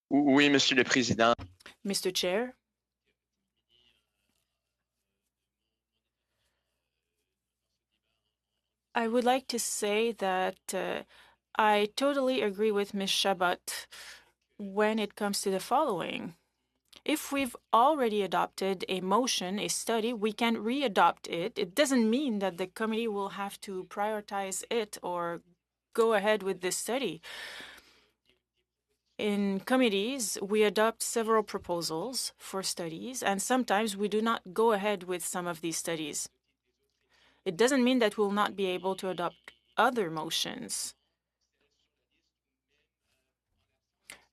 S12: Oui, Monsieur le Président.
S7: Mr. Chair. I would like to say that I totally agree with Ms. Chabot when it comes to the following. If we've already adopted a motion, a study, we can re-adopt it. It doesn't mean that the committee will have to prioritize it or go ahead with this study. In committees, we adopt several proposals for studies, and sometimes we do not go ahead with some of these studies. It doesn't mean that we'll not be able to adopt other motions.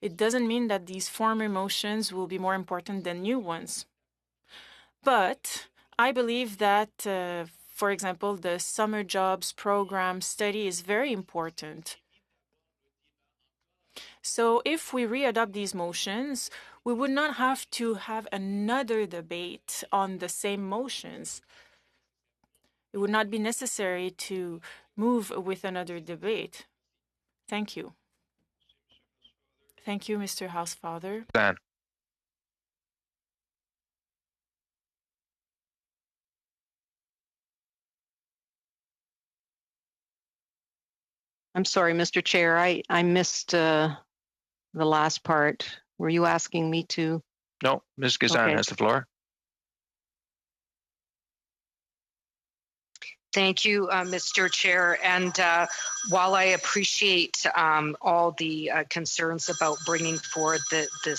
S7: It doesn't mean that these former motions will be more important than new ones. But I believe that, for example, the summer jobs program study is very important. So if we re-adopt these motions, we would not have to have another debate on the same motions. It would not be necessary to move with another debate. Thank you. Thank you, Mr. Housefather.
S4: Dan.
S6: I'm sorry, Mr. Chair, I missed the last part. Were you asking me to?
S4: No, Ms. Gazan has the floor.
S9: Thank you, Mr. Chair. And while I appreciate all the concerns about bringing forward the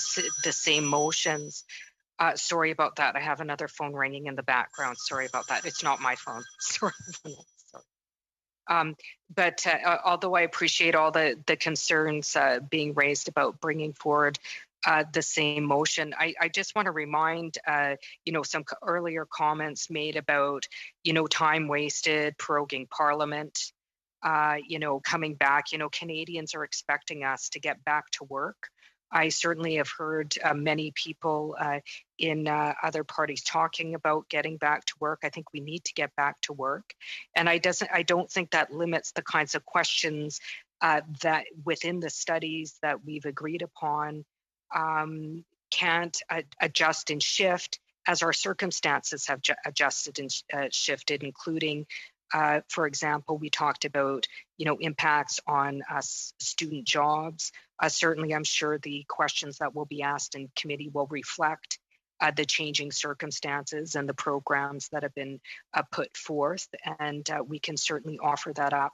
S9: same motions, sorry about that. I have another phone ringing in the background. Sorry about that. It's not my phone. Sorry. But although I appreciate all the concerns being raised about bringing forward the same motion, I just want to remind, some earlier comments made about, time wasted, proroguing Parliament, coming back. Canadians are expecting us to get back to work. I certainly have heard many people in other parties talking about getting back to work. I think we need to get back to work. And I don't think that limits the kinds of questions that within the studies that we've agreed upon can't adjust and shift as our circumstances have adjusted and shifted, including, for example, we talked about, impacts on student jobs. Certainly, I'm sure the questions that will be asked in committee will reflect the changing circumstances and the programs that have been put forth. And we can certainly offer that up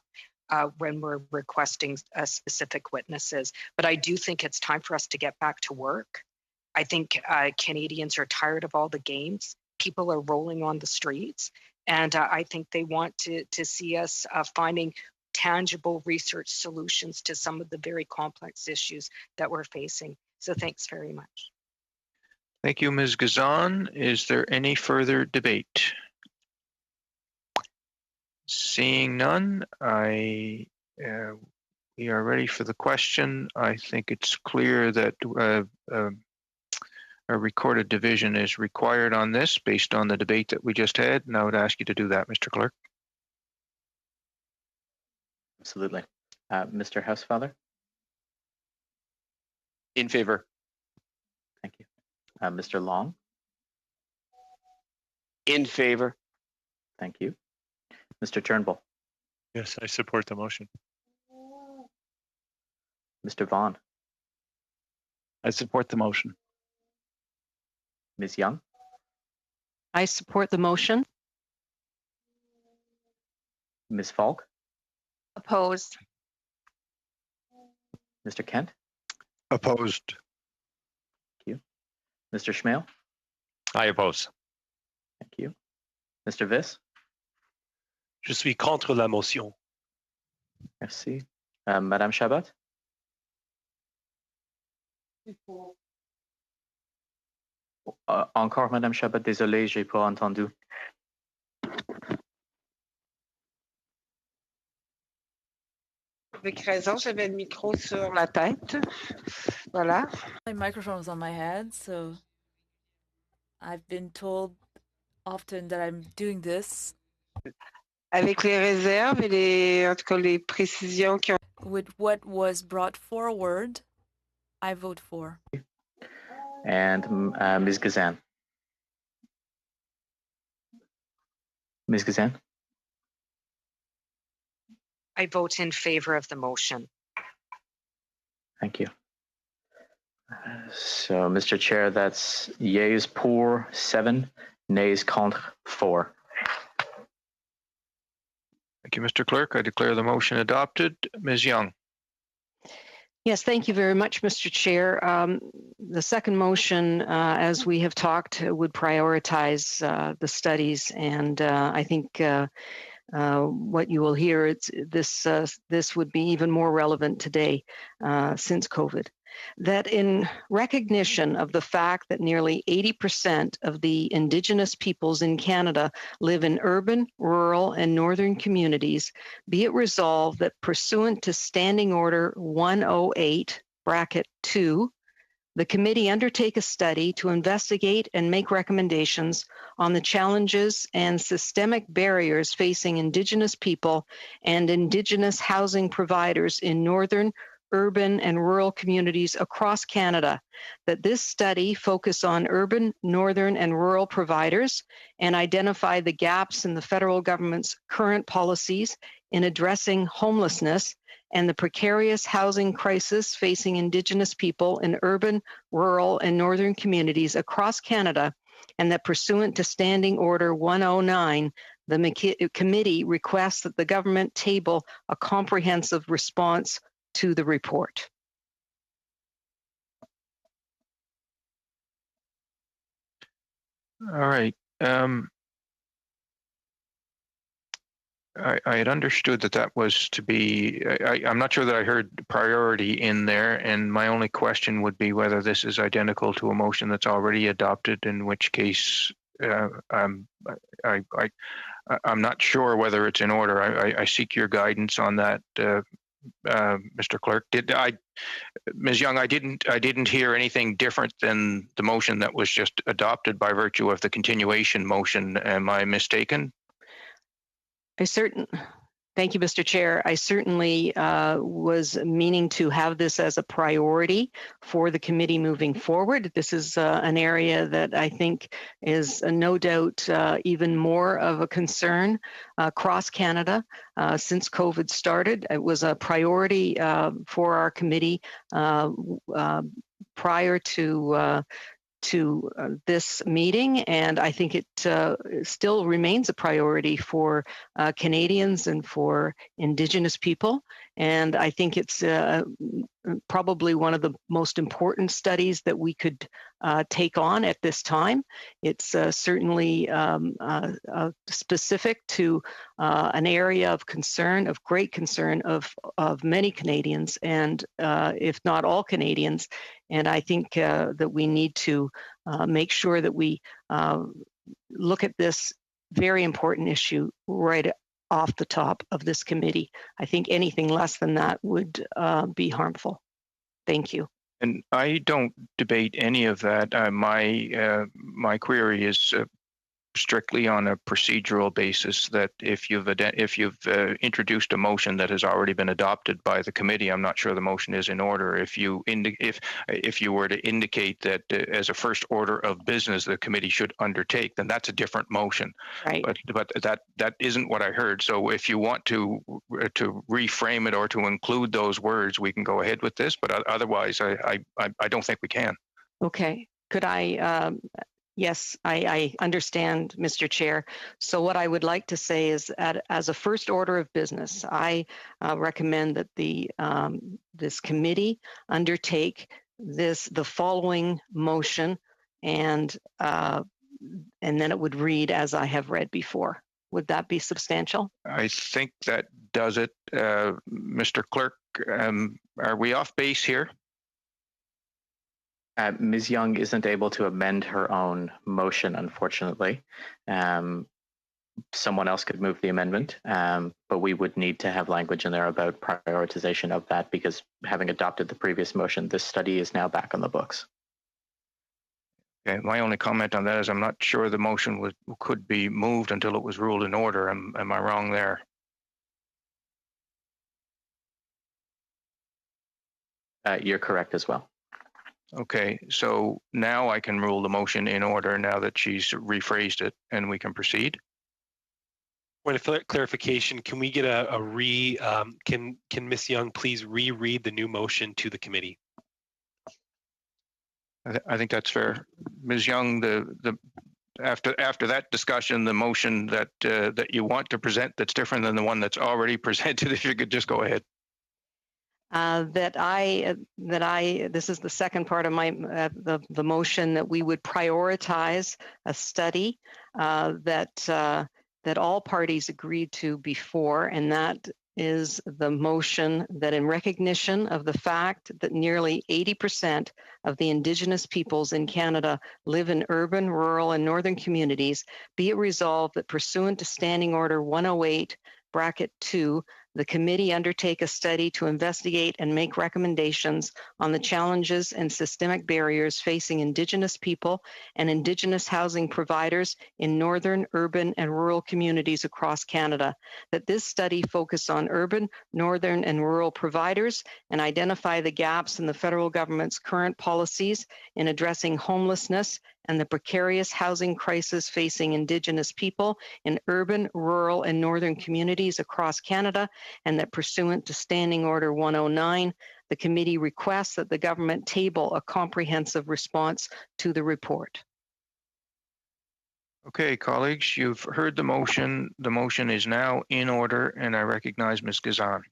S9: when we're requesting specific witnesses. But I do think it's time for us to get back to work. I think Canadians are tired of all the games. People are rolling on the streets. And I think they want to see us finding tangible research solutions to some of the very complex issues that we're facing. So thanks very much.
S4: Thank you, Ms. Gazan. Is there any further debate? Seeing none, we are ready for the question. I think it's clear that a recorded division is required on this based on the debate that we just had, and I would ask you to do that, Mr. Clerk.
S1: Absolutely. Mr. Housefather?
S12: In favor.
S1: Thank you. Mr. Long?
S8: In favor.
S1: Thank you. Mr. Turnbull?
S2: Yes, I support the motion.
S1: Mr. Vaughn?
S3: I support the motion.
S1: Ms. Young?
S6: I support the motion.
S1: Ms. Falk?
S5: Opposed.
S1: Mr. Kent?
S13: Opposed.
S1: Thank you. Mr. Schmale?
S14: I oppose.
S1: Thank you. Mr. Viss?
S14: Je suis contre la motion.
S1: Merci. Madame Chabot? Encore, Madame Chabot, désolé, j'ai pas entendu.
S10: Avec raison, j'avais le micro sur la tête. Voilà.
S11: My microphone was on my head, so I've been told often that I'm doing this.
S10: Avec les réserves et en tout cas les précisions qui ont.
S11: With what was brought forward, I vote for.
S1: And Ms. Gazan? Ms. Gazan?
S9: I vote in favor of the motion.
S1: Thank you. So, Mr. Chair, that's yeas pour 7, nays contre 4.
S4: Thank you, Mr. Clerk. I declare the motion adopted. Ms. Young?
S6: Yes, thank you very much, Mr. Chair. The second motion, as we have talked, would prioritize the studies, and I think what you will hear, this would be even more relevant today since COVID. That in recognition of the fact that nearly 80% of the Indigenous peoples in Canada live in urban, rural, and northern communities, be it resolved that pursuant to Standing Order 108, bracket 2, the committee undertake a study to investigate and make recommendations on the challenges and systemic barriers facing Indigenous people and Indigenous housing providers in northern, urban, and rural communities across Canada, that this study focus on urban, northern, and rural providers and identify the gaps in the federal government's current policies in addressing homelessness and the precarious housing crisis facing Indigenous people in urban, rural, and northern communities across Canada, and that pursuant to Standing Order 109, the committee requests that the government table a comprehensive response to the report.
S4: All right. I had understood that was to be, I'm not sure that I heard priority in there, and my only question would be whether this is identical to a motion that's already adopted, in which case I'm not sure whether it's in order. I seek your guidance on that, Mr. Clerk. Ms. Young, I didn't hear anything different than the motion that was just adopted by virtue of the continuation motion. Am I mistaken?
S6: Thank you, Mr. Chair. I certainly was meaning to have this as a priority for the committee moving forward. This is an area that I think is no doubt even more of a concern across Canada since COVID started. It was a priority for our committee prior to this meeting, and I think it still remains a priority for Canadians and for Indigenous people. And I think it's probably one of the most important studies that we could take on at this time. It's certainly specific to an area of concern, of great concern of many Canadians, and if not all Canadians. And I think that we need to make sure that we look at this very important issue right off the top of this committee. I think anything less than that would be harmful. Thank you.
S4: And I don't debate any of that. My query is strictly on a procedural basis, that if you've introduced a motion that has already been adopted by the committee, I'm not sure the motion is in order. If you were to indicate that as a first order of business the committee should undertake, then that's a different motion.
S6: Right.
S4: But that isn't what I heard. So if you want to reframe it or to include those words, we can go ahead with this. But otherwise, I don't think we can.
S6: Okay. Could I? Yes, I understand, Mr. Chair. So what I would like to say is, as a first order of business, I recommend that this committee undertake the following motion, and then it would read as I have read before. Would that be substantial?
S4: I think that does it. Mr. Clerk, are we off base here?
S1: Ms. Young isn't able to amend her own motion, unfortunately. Someone else could move the amendment, but we would need to have language in there about prioritization of that, because having adopted the previous motion, this study is now back on the books.
S4: Okay, my only comment on that is I'm not sure the motion could be moved until it was ruled in order. Am I wrong there?
S1: You're correct as well.
S4: Okay, so now I can rule the motion in order now that she's rephrased it, and we can proceed.
S14: Point of clarification, can we get can Ms. Young please reread the new motion to the committee?
S4: I think that's fair. Ms. Young, after that discussion, the motion that you want to present that's different than the one that's already presented, if you could just go ahead.
S6: This is the second part of my the motion, that we would prioritize a study that all parties agreed to before, and that is the motion that, in recognition of the fact that nearly 80% of the Indigenous peoples in Canada live in urban, rural, and northern communities, be it resolved that pursuant to Standing Order 108(2), the committee undertake a study to investigate and make recommendations on the challenges and systemic barriers facing Indigenous people and Indigenous housing providers in northern, urban, and rural communities across Canada. That this study focus on urban, northern, and rural providers and identify the gaps in the federal government's current policies in addressing homelessness and the precarious housing crisis facing Indigenous people in urban, rural, and northern communities across Canada, and that pursuant to Standing Order 109, the committee requests that the government table a comprehensive response to the report.
S4: Okay, colleagues, you've heard the motion. The motion is now in order, and I recognize Ms. Gazan.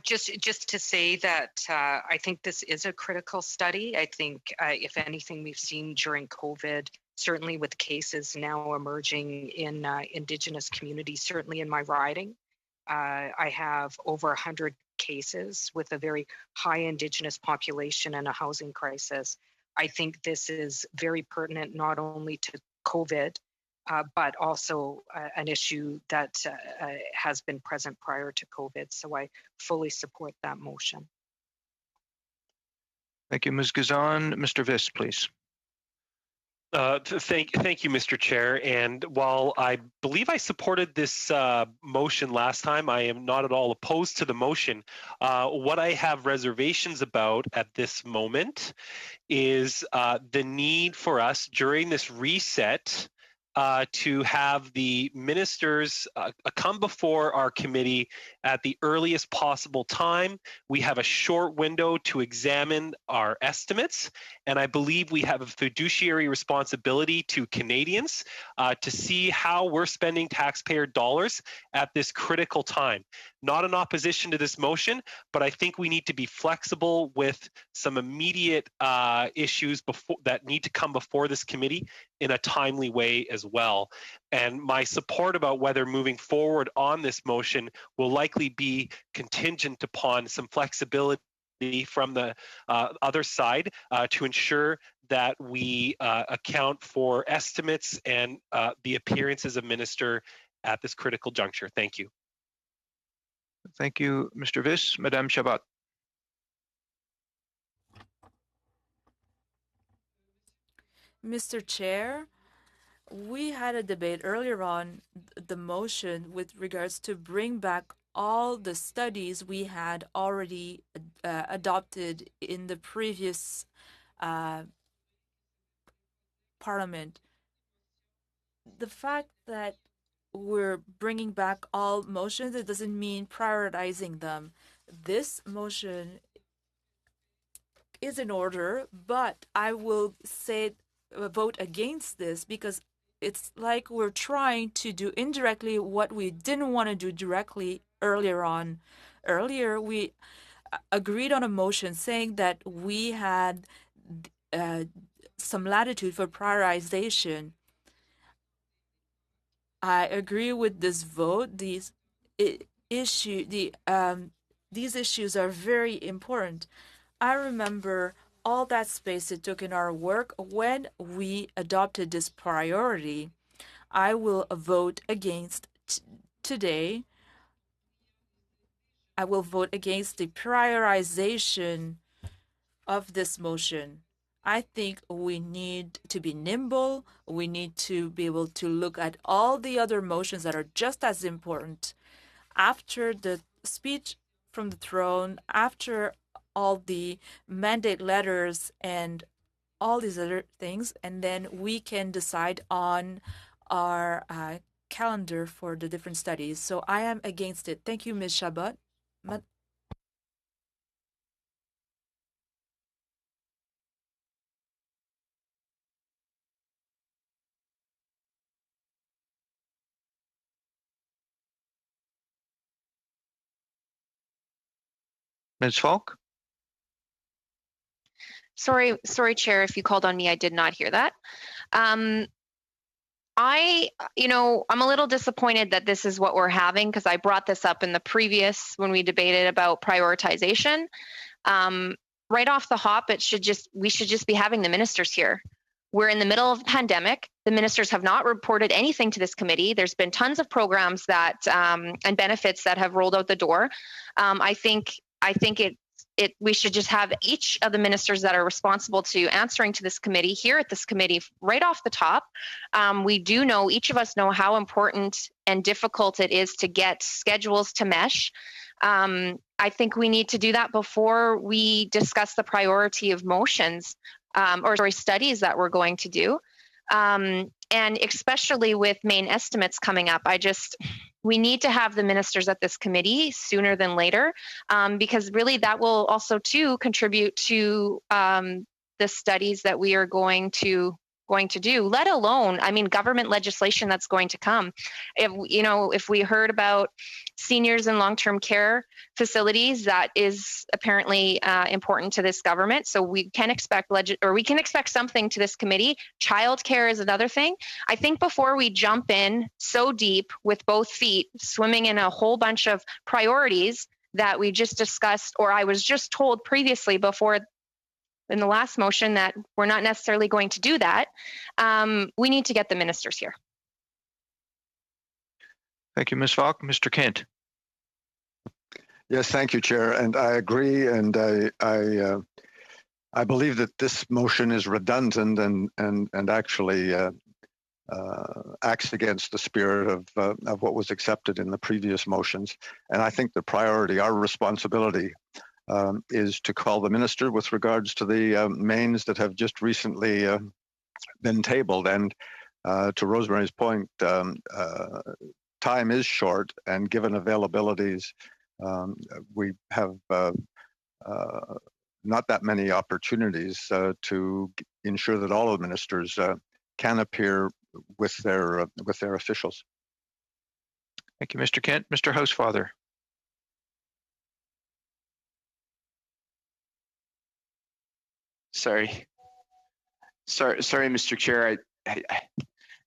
S9: Just to say that I think this is a critical study. I think if anything we've seen during COVID, certainly with cases now emerging in Indigenous communities, certainly in my riding, I have over 100 cases with a very high Indigenous population and a housing crisis. I think this is very pertinent not only to COVID, but also an issue that has been present prior to COVID. So I fully support that motion.
S4: Thank you, Ms. Gazan. Mr. Viss, please.
S14: Thank you, Mr. Chair. And while I believe I supported this motion last time, I am not at all opposed to the motion. What I have reservations about at this moment is the need for us during this reset to have the ministers come before our committee at the earliest possible time. We have a short window to examine our estimates, and I believe we have a fiduciary responsibility to Canadians to see how we're spending taxpayer dollars at this critical time. Not in opposition to this motion, but I think we need to be flexible with some immediate issues that need to come before this committee in a timely way as well. And my support about whether moving forward on this motion will likely be contingent upon some flexibility from the other side to ensure that we account for estimates and the appearances of minister at this critical juncture. Thank you.
S4: Thank you, Mr. Viss. Madame Chabot.
S11: Mr. Chair, we had a debate earlier on the motion with regards to bring back all the studies we had already adopted in the previous parliament. The fact that we're bringing back all motions, it doesn't mean prioritizing them. This motion is in order, but I will say vote against this because it's like we're trying to do indirectly what we didn't want to do directly earlier on. Earlier, we agreed on a motion saying that we had some latitude for prioritization. I agree with this vote. These issues are very important. I remember all that space it took in our work when we adopted this priority. I will vote against today. I will vote against the prioritization of this motion. I think we need to be nimble. We need to be able to look at all the other motions that are just as important. After the speech from the throne, after all the mandate letters and all these other things, and then we can decide on our calendar for the different studies. So I am against it. Thank you, Ms. Chabot.
S4: Ms. Falk?
S5: Sorry, Chair, if you called on me, I did not hear that. I'm a little disappointed that this is what we're having because I brought this up in the previous when we debated about prioritization. Right off the hop, we should just be having the ministers here. We're in the middle of a pandemic. The ministers have not reported anything to this committee. There's been tons of programs that and benefits that have rolled out the door. I think we should just have each of the ministers that are responsible to answering to this committee here at this committee right off the top. We do know, each of us know how important and difficult it is to get schedules to mesh. I think we need to do that before we discuss the priority of motions or studies that we're going to do. And especially with main estimates coming up, we need to have the ministers at this committee sooner than later, because really that will also too contribute to the studies that we are going to do, let alone, government legislation that's going to come. If we heard about seniors in long-term care facilities, that is apparently important to this government. So we can expect something to this committee. Childcare is another thing. I think before we jump in so deep with both feet, swimming in a whole bunch of priorities that we just discussed, or I was just told previously before in the last motion that we're not necessarily going to do that, we need to get the ministers here.
S4: Thank you, Ms. Falk. Mr. Kent.
S13: Yes, thank you, Chair. And I agree. And I I believe that this motion is redundant and actually acts against the spirit of what was accepted in the previous motions. And I think the priority, our responsibility, is to call the minister with regards to the mains that have just recently been tabled. And to Rosemary's point, time is short, and given availabilities, we have not that many opportunities to ensure that all of the ministers can appear with their officials.
S4: Thank you, Mr. Kent. Mr. Housefather.
S12: Sorry, Mr. Chair.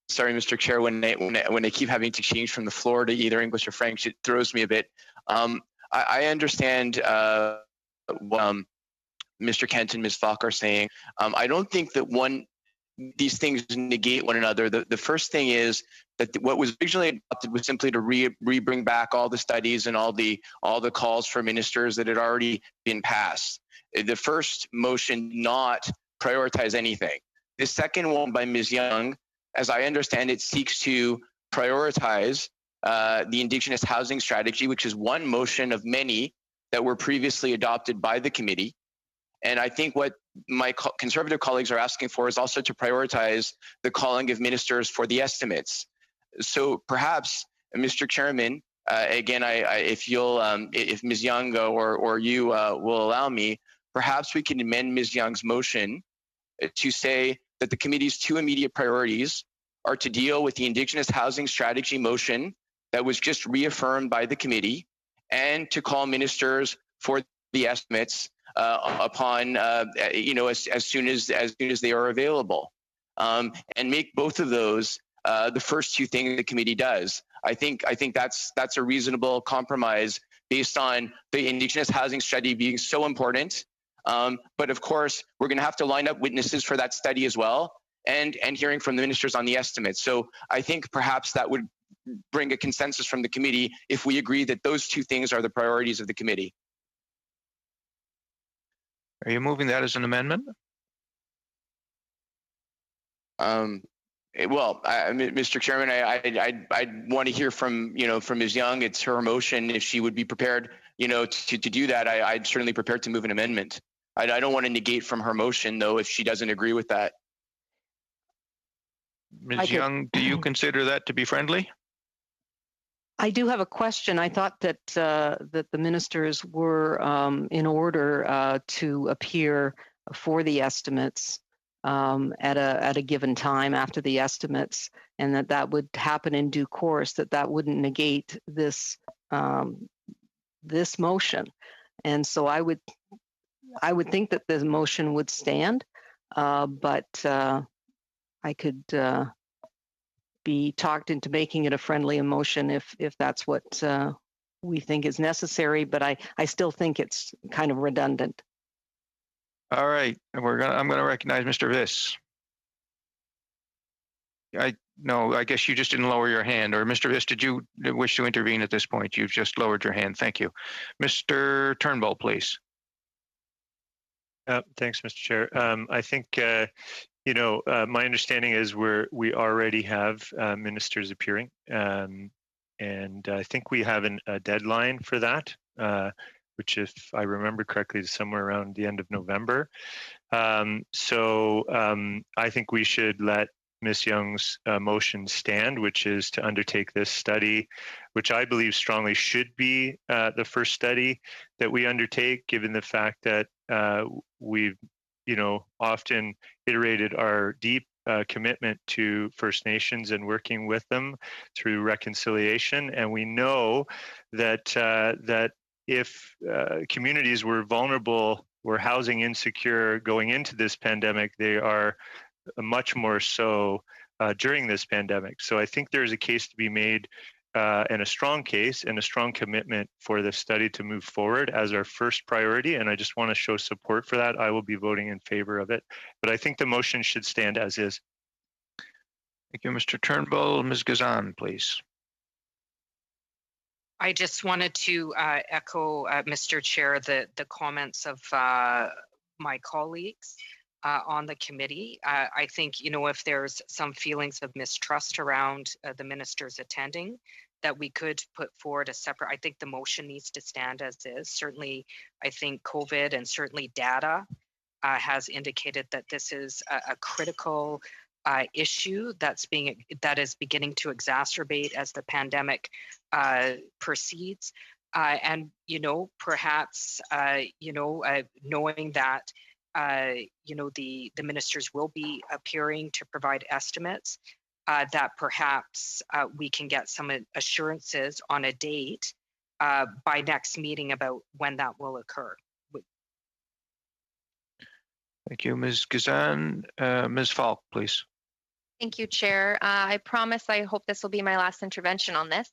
S12: Sorry, Mr. Chair. When I keep having to change from the floor to either English or French, it throws me a bit. I understand Mr. Kent and Ms. Falk are saying. I don't think that these things negate one another. The first thing is that what was originally adopted was simply to bring back all the studies and all the calls for ministers that had already been passed. The first motion did not prioritize anything. The second one by Ms. Young, as I understand it, seeks to prioritize the Indigenous housing strategy, which is one motion of many that were previously adopted by the committee. And I think what my Conservative colleagues are asking for is also to prioritize the calling of ministers for the estimates. So perhaps, Mr. Chairman, again, if Ms. Young or you will allow me, perhaps we can amend Ms. Young's motion to say that the committee's two immediate priorities are to deal with the Indigenous housing strategy motion that was just reaffirmed by the committee, and to call ministers for the estimates upon as soon as they are available, and make both of those the first two things the committee does. I think that's a reasonable compromise based on the Indigenous housing study being so important. But of course, we're going to have to line up witnesses for that study as well, and hearing from the ministers on the estimates. So I think perhaps that would bring a consensus from the committee if we agree that those two things are the priorities of the committee.
S4: Are you moving that as an amendment?
S12: Well, Mr. Chairman, I'd want to hear from Ms. Young. It's her motion. If she would be prepared, to do that, I'd certainly prepared to move an amendment. I don't want to negate from her motion, though, if she doesn't agree with that.
S4: Ms. Young, do you consider that to be friendly?
S6: I do have a question. I thought that that the ministers were in order to appear for the estimates at a given time after the estimates, and that would happen in due course. That wouldn't negate this this motion, and so I would think that the motion would stand, but I could be talked into making it a friendly motion if that's what we think is necessary, but I still think it's kind of redundant.
S4: All right, I'm going to recognize Mr. Viss. I guess you just didn't lower your hand, or Mr. Viss, did you wish to intervene at this point? You've just lowered your hand. Thank you. Mr. Turnbull, please.
S2: Thanks, Mr. Chair. I think my understanding is we already have ministers appearing, and I think we have a deadline for that, which, if I remember correctly, is somewhere around the end of November. So I think we should let Ms. Young's motion stand, which is to undertake this study, which I believe strongly should be the first study that we undertake, given the fact that we've often iterated our deep commitment to First Nations and working with them through reconciliation. And we know that if communities were vulnerable, were housing insecure going into this pandemic, they are much more so during this pandemic. So I think there's a case to be made, and a strong case and a strong commitment for this study to move forward as our first priority. And I just want to show support for that. I will be voting in favor of it, but I think the motion should stand as is.
S4: Thank you, Mr. Turnbull. Ms. Gazan, please.
S9: I just wanted to echo, Mr. Chair, the comments of my colleagues on the committee. I think, if there's some feelings of mistrust around the ministers attending, that we could put forward a separate, I think the motion needs to stand as is. Certainly, I think COVID and certainly data has indicated that this is a critical issue that is beginning to exacerbate as the pandemic proceeds. And, perhaps, knowing that, the ministers will be appearing to provide estimates, that perhaps we can get some assurances on a date by next meeting about when that will occur.
S4: Thank you, Ms. Gazan. Ms. Falk, please.
S5: Thank you, Chair. I promise I hope this will be my last intervention on this.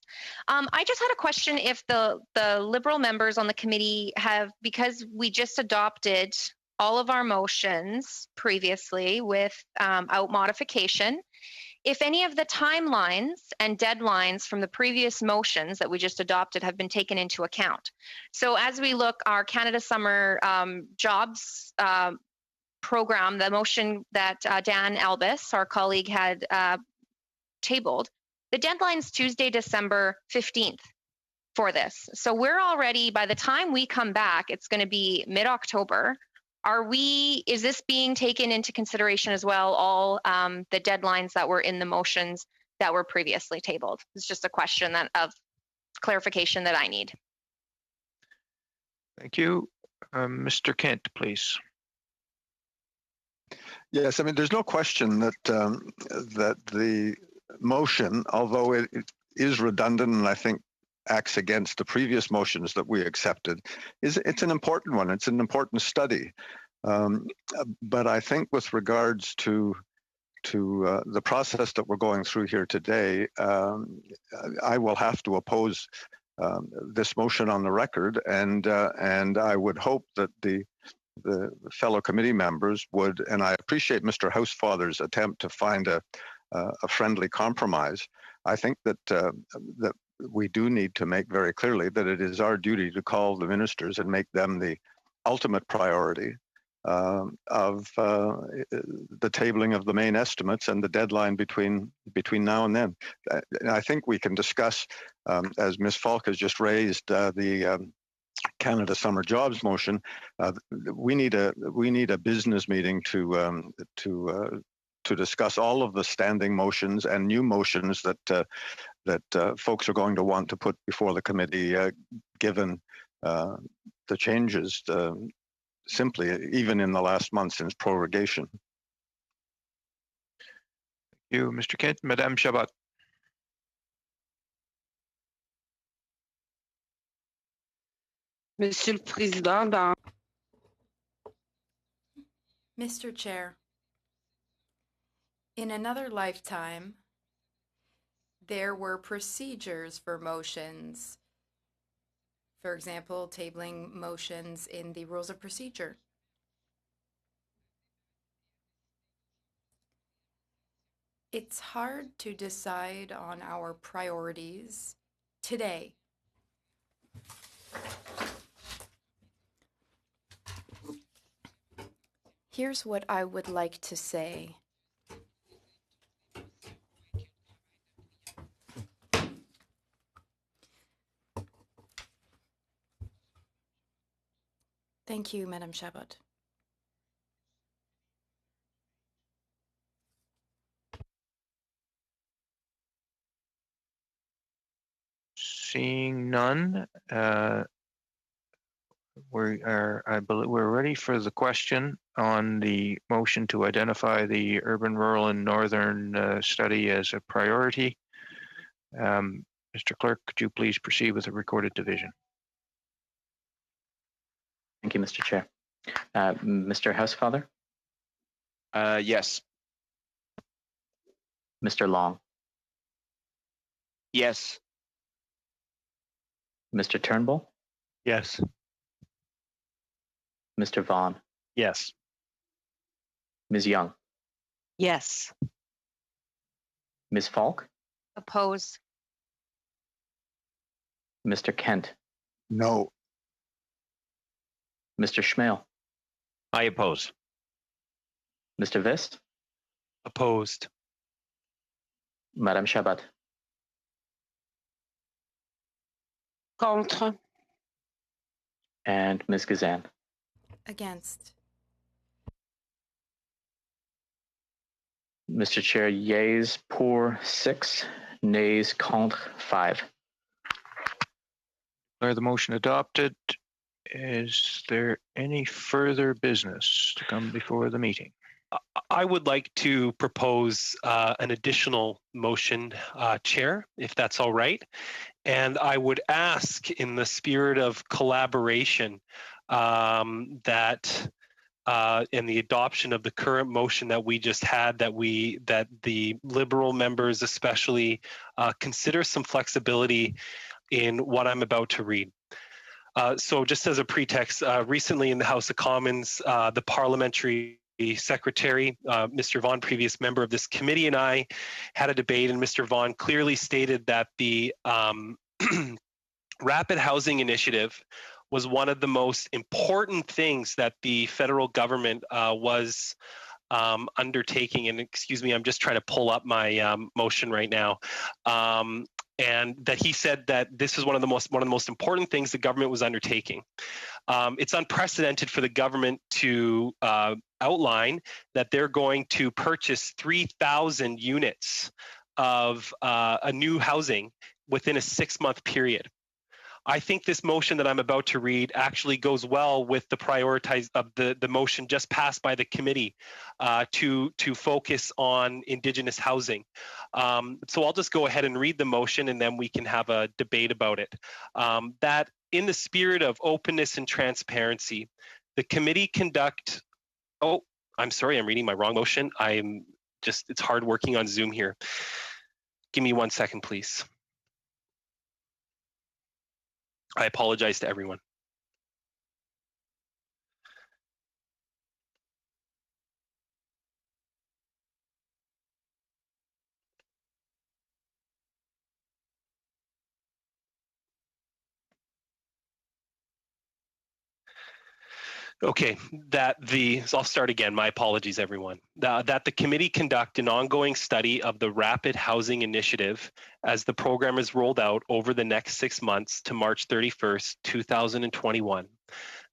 S5: I just had a question if the Liberal members on the committee have, because we just adopted all of our motions previously without modification, if any of the timelines and deadlines from the previous motions that we just adopted have been taken into account. So as we look, our Canada Summer Jobs program, the motion that Dan Albus, our colleague, had tabled, the deadline's Tuesday, December 15th for this. So we're already, by the time we come back, it's going to be mid-October. Is this being taken into consideration as well, all the deadlines that were in the motions that were previously tabled? It's just a question of clarification that I need.
S4: Thank you. Mr. Kent, please.
S13: Yes, I mean, there's no question that that the motion, although it is redundant and I think acts against the previous motions that we accepted, it's an important one. It's an important study. But I think with regards to the process that we're going through here today, I will have to oppose this motion on the record, and I would hope that the fellow committee members would, and I appreciate Mr. Housefather's attempt to find a friendly compromise. I think that that we do need to make very clearly that it is our duty to call the ministers and make them the ultimate priority of the tabling of the main estimates and the deadline between now and then. I think we can discuss, as Ms. Falk has just raised, the Canada Summer Jobs motion. We need a business meeting to discuss all of the standing motions and new motions that folks are going to want to put before the committee, given the changes simply even in the last month since prorogation.
S4: Thank you, Mr. Kent. Madame Chabot.
S10: Monsieur le Président,
S15: Mr. Chair, in another lifetime, there were procedures for motions. For example, tabling motions in the rules of procedure. It's hard to decide on our priorities today. Here's what I would like to say. Thank you, Madame Chabot.
S4: Seeing none, I believe we're ready for the question on the motion to identify the urban, rural, and northern study as a priority. Mr. Clerk, could you please proceed with the recorded division?
S1: Thank you, Mr. Chair. Mr. Housefather?
S12: Yes.
S1: Mr. Long?
S8: Yes.
S1: Mr. Turnbull?
S14: Yes.
S1: Mr. Vaughan?
S3: Yes.
S1: Ms. Young?
S6: Yes.
S1: Ms. Falk?
S5: Oppose.
S1: Mr. Kent?
S13: No.
S1: Mr. Schmale?
S16: I oppose.
S1: Mr. Vist,
S14: Opposed.
S1: Madame Chabot,
S10: Contre.
S1: and Ms. Gazan.
S15: Against.
S1: Mr. Chair, yeas pour 6, nays contre 5.
S4: Declare the motion adopted. Is there any further business to come before the meeting?
S14: I would like to propose an additional motion, Chair, if that's all right. And I would ask, in the spirit of collaboration, that in the adoption of the current motion that we just had, that the Liberal members especially consider some flexibility in what I'm about to read. So just as a pretext, recently in the House of Commons, the parliamentary secretary, Mr. Vaughan, previous member of this committee, and I had a debate, and Mr. Vaughan clearly stated that the Rapid Housing Initiative was one of the most important things that the federal government was undertaking. And excuse me, I'm just trying to pull up my motion right now. And that he said that this is one of the most important things the government was undertaking. It's unprecedented for the government to outline that they're going to purchase 3,000 units of a new housing within a 6-month period. I think this motion that I'm about to read actually goes well with the prioritize of the motion just passed by the committee to focus on Indigenous housing. So I'll just go ahead and read the motion, and then we can have a debate about it. That in the spirit of openness and transparency, the committee conduct. Oh, I'm sorry, I'm reading my wrong motion. It's hard working on Zoom here. Give me 1 second, please. I apologize to everyone. Okay, so I'll start again. My apologies, everyone. That the committee conduct an ongoing study of the Rapid Housing Initiative as the program is rolled out over the next 6 months to March 31st, 2021.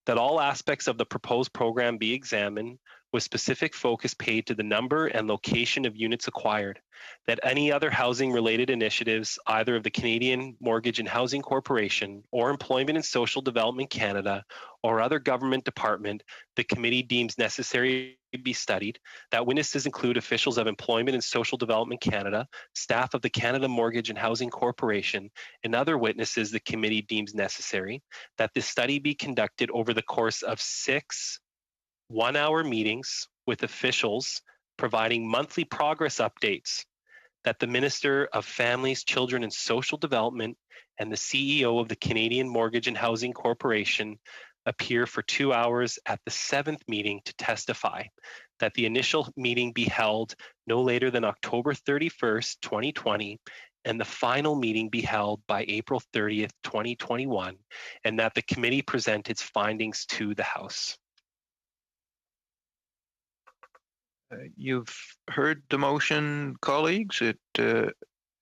S14: That all aspects of the proposed program be examined with specific focus paid to the number and location of units acquired. That any other housing-related initiatives, either of the Canadian Mortgage and Housing Corporation or Employment and Social Development Canada or other government department, the committee deems necessary to be studied. That witnesses include officials of Employment and Social Development Canada, staff of the Canada Mortgage and Housing Corporation, and other witnesses the committee deems necessary. That this study be conducted over the course of 6 one-hour meetings with officials providing monthly progress updates. That the Minister of Families, Children and Social Development and the CEO of the Canadian Mortgage and Housing Corporation appear for 2 hours at the 7th meeting to testify. That the initial meeting be held no later than October 31st, 2020, and the final meeting be held by April 30th, 2021, and that the committee present its findings to the House.
S4: You've heard the motion, colleagues. It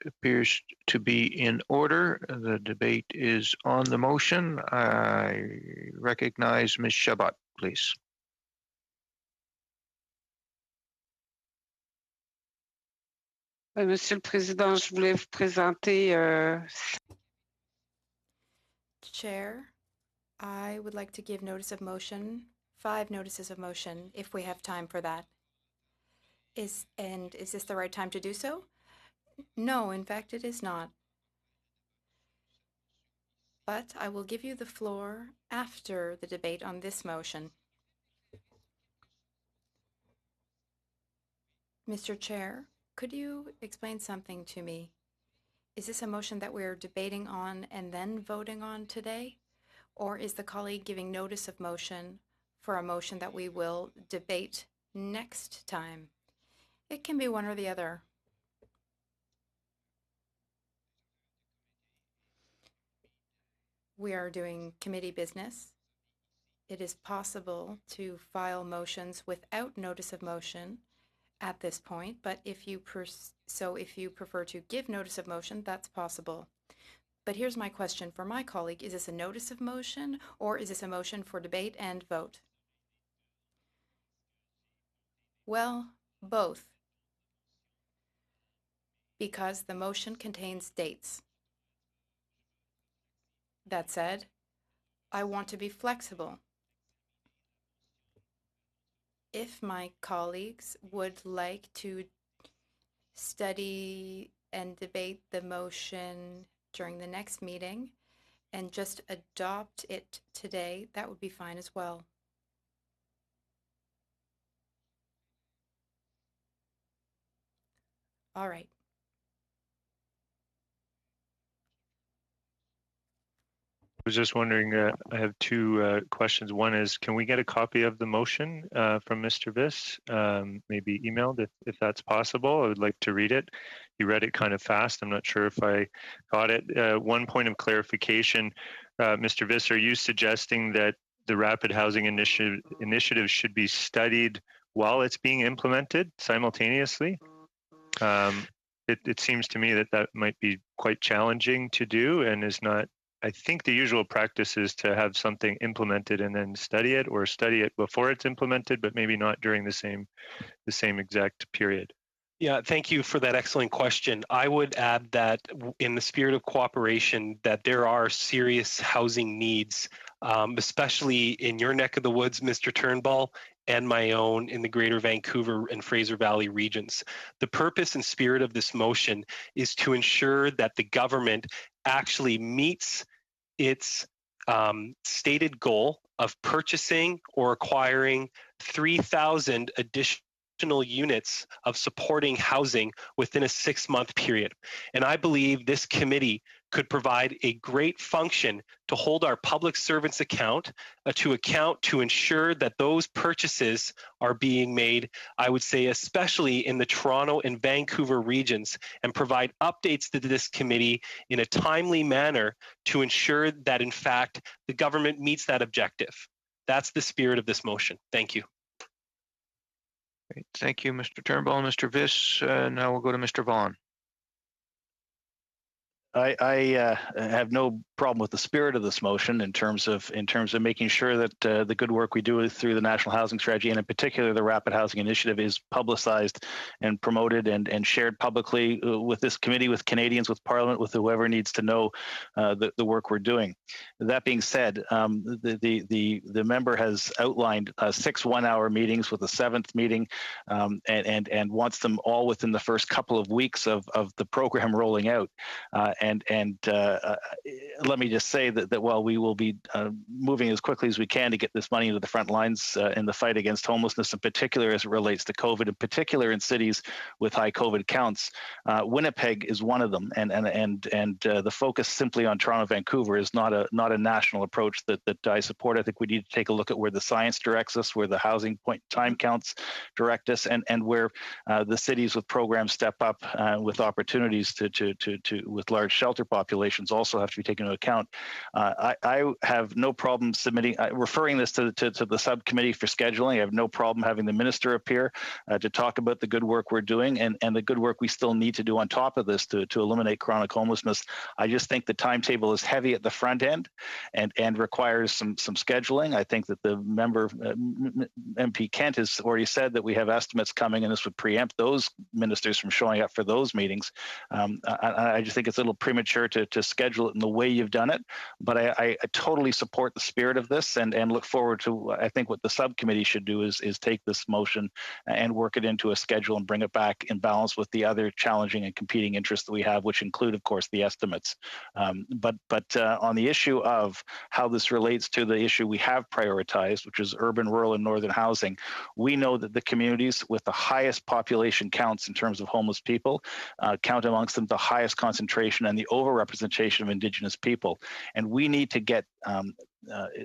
S4: appears to be in order. The debate is on the motion. I recognize Ms. Chabot, please.
S10: Monsieur le Président, je voulais vous présenter.
S15: Chair, I would like to give notice of motion, 5 notices of motion, if we have time for that. Is this the right time to do so? No, in fact, it is not. But I will give you the floor after the debate on this motion. Mr. Chair, could you explain something to me? Is this a motion that we're debating on and then voting on today? Or is the colleague giving notice of motion for a motion that we will debate next time? It can be one or the other. We are doing committee business. it is possible to file motions without notice of motion at this point, but if you prefer to give notice of motion, that's possible. But here's my question for my colleague. Is this a notice of motion or is this a motion for debate and vote? Well, both. Because the motion contains dates. That said, I want to be flexible. If my colleagues would like to study and debate the motion during the next meeting and just adopt it today, that would be fine as well. All right.
S2: I was just wondering, I have two questions. One is, can we get a copy of the motion from Mr. Viss, maybe emailed if that's possible? I would like to read it. You read it kind of fast. I'm not sure if I got it. One point of clarification, Mr. Viss, are you suggesting that the Rapid Housing Initiative should be studied while it's being implemented simultaneously? It seems to me that that might be quite challenging to do and is not. I think the usual practice is to have something implemented and then study it, or study it before it's implemented, but maybe not during the same exact period.
S14: Yeah, thank you for that excellent question. I would add that in the spirit of cooperation, that there are serious housing needs, especially in your neck of the woods, Mr. Turnbull, and my own in the Greater Vancouver and Fraser Valley regions. The purpose and spirit of this motion is to ensure that the government actually meets its stated goal of purchasing or acquiring 3,000 additional units of supporting housing within a 6-month period. And I believe this committee could provide a great function to hold our public servants to ensure that those purchases are being made, I would say, especially in the Toronto and Vancouver regions, and provide updates to this committee in a timely manner to ensure that, in fact, the government meets that objective. That's the spirit of this motion. Thank you.
S4: Great. Thank you, Mr. Turnbull. Mr. Viss, now we'll go to Mr. Vaughan.
S3: I have no problem with the spirit of this motion in terms of making sure that the good work we do through the National Housing Strategy, and in particular the Rapid Housing Initiative, is publicized and promoted and shared publicly with this committee, with Canadians, with Parliament, with whoever needs to know the work we're doing. That being said, the member has outlined 6 one-hour meetings with a 7th meeting, and wants them all within the first couple of weeks of the program rolling out. Let me just say that while we will be moving as quickly as we can to get this money into the front lines in the fight against homelessness, in particular as it relates to COVID, in particular in cities with high COVID counts, Winnipeg is one of them, and the focus simply on Toronto, Vancouver is not a national approach that I support. I think we need to take a look at where the science directs us, where the housing point time counts direct us, and where the cities with programs step up with opportunities to with large shelter populations also have to be taken into account. I have no problem referring this to the subcommittee for scheduling. I have no problem having the minister appear to talk about the good work we're doing and the good work we still need to do on top of this to eliminate chronic homelessness. I just think the timetable is heavy at the front end and requires some scheduling. I think that the member, MP Kent, has already said that we have estimates coming, and this would preempt those ministers from showing up for those meetings. I just think it's a little premature to schedule it in the way you've done it, but I totally support the spirit of this and look forward to, I think what the subcommittee should do is take this motion and work it into a schedule and bring it back in balance with the other challenging and competing interests that we have, which include, of course, the estimates. But on the issue of how this relates to the issue we have prioritized, which is urban, rural, and northern housing, we know that the communities with the highest population counts in terms of homeless people count amongst them the highest concentration and the overrepresentation of Indigenous people. And we need to get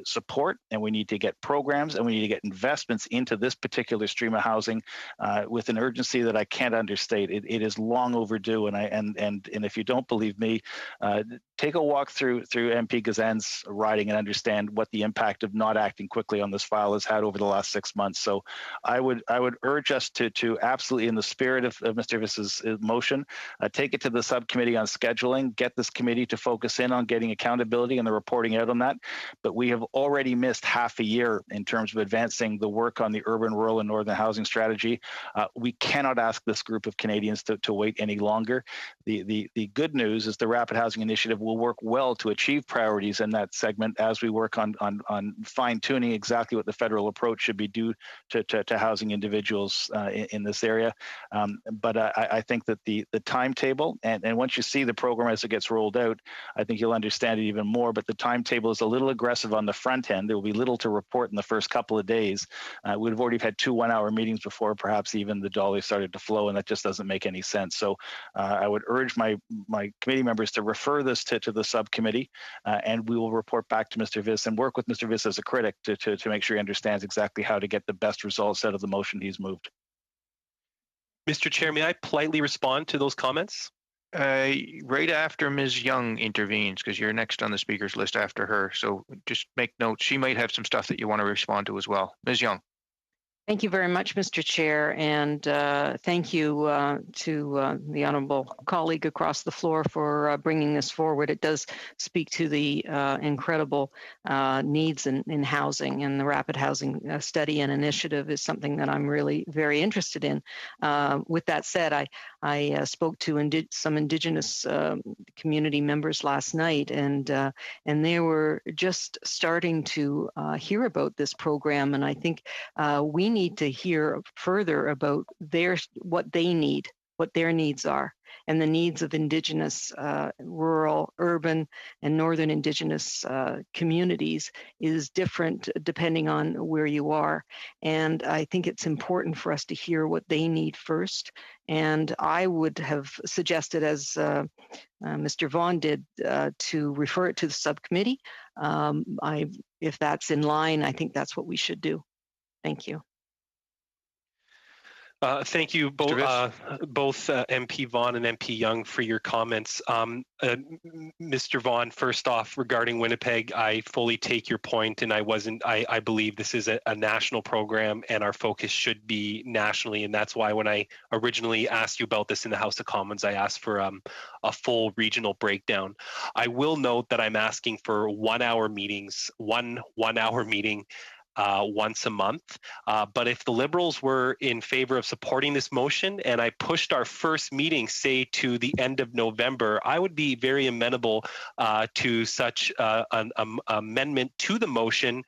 S3: support, and we need to get programs, and we need to get investments into this particular stream of housing with an urgency that I can't understate. It is long overdue, and if you don't believe me, take a walk through MP Gazan's riding and understand what the impact of not acting quickly on this file has had over the last 6 months. So I would urge us to absolutely, in the spirit of Mr. Viss's motion, take it to the subcommittee on scheduling, get this committee to focus in on getting accountability and the reporting out on that. But we have already missed half a year in terms of advancing the work on the urban, rural, and northern housing strategy. We cannot ask this group of Canadians to wait any longer. The good news is the Rapid Housing Initiative will work well to achieve priorities in that segment as we work on fine-tuning exactly what the federal approach should be due to housing individuals in this area. But I think that the timetable, and once you see the program as it gets rolled out, I think you'll understand it even more. But the timetable is a little aggressive on the front end. There will be little to report in the first couple of days. We've already had 2 one-hour meetings before perhaps even the dollars started to flow, and that just doesn't make any sense. So I would urge my committee members to refer this to the subcommittee, and we will report back to Mr. Viss and work with Mr. Viss as a critic to make sure he understands exactly how to get the best results out of the motion he's moved.
S14: Mr. Chair, may I politely respond to those comments?
S4: Right after Ms. Young intervenes, because you're next on the speakers list after her. So just make note. She might have some stuff that you want to respond to as well. Ms. Young.
S6: Thank you very much, Mr. Chair, and thank you to the honourable colleague across the floor for bringing this forward. It does speak to the incredible needs in housing, and the Rapid Housing Study and Initiative is something that I'm really very interested in. With that said, I spoke to some Indigenous community members last night, and they were just starting to hear about this program, and I think we need to hear further about what they need, what their needs are, and the needs of Indigenous, rural, urban, and northern Indigenous communities is different depending on where you are. And I think it's important for us to hear what they need first. And I would have suggested, as Mr. Vaughan did, to refer it to the subcommittee. If that's in line, I think that's what we should do. Thank you.
S14: Thank you both MP Vaughan and MP Young for your comments. Mr. Vaughan, first off, regarding Winnipeg, I fully take your point, and I believe this is a national program and our focus should be nationally, and that's why when I originally asked you about this in the House of Commons, I asked for a full regional breakdown. I will note that I'm asking for 1 hour meetings, one hour meeting once a month. But if the Liberals were in favor of supporting this motion and I pushed our first meeting, say, to the end of November, I would be very amenable to such an amendment to the motion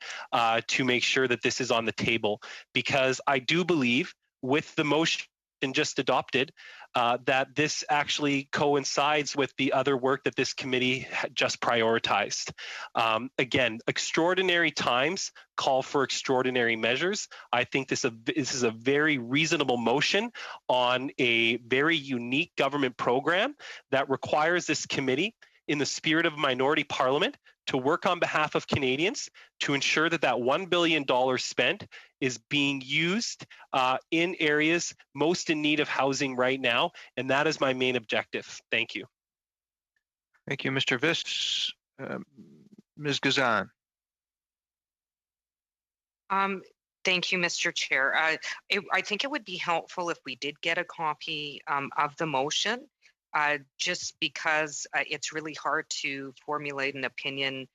S14: to make sure that this is on the table. Because I do believe with the motion just adopted, that this actually coincides with the other work that this committee just prioritized. Again, extraordinary times call for extraordinary measures. I think this is a very reasonable motion on a very unique government program that requires this committee, in the spirit of minority parliament, to work on behalf of Canadians to ensure that that $1 billion spent is being used in areas most in need of housing right now. And that is my main objective. Thank you.
S4: Thank you, Mr. Viss. Ms. Gazan.
S9: Thank you, Mr. Chair. I think it would be helpful if we did get a copy of the motion. Just because it's really hard to formulate an opinion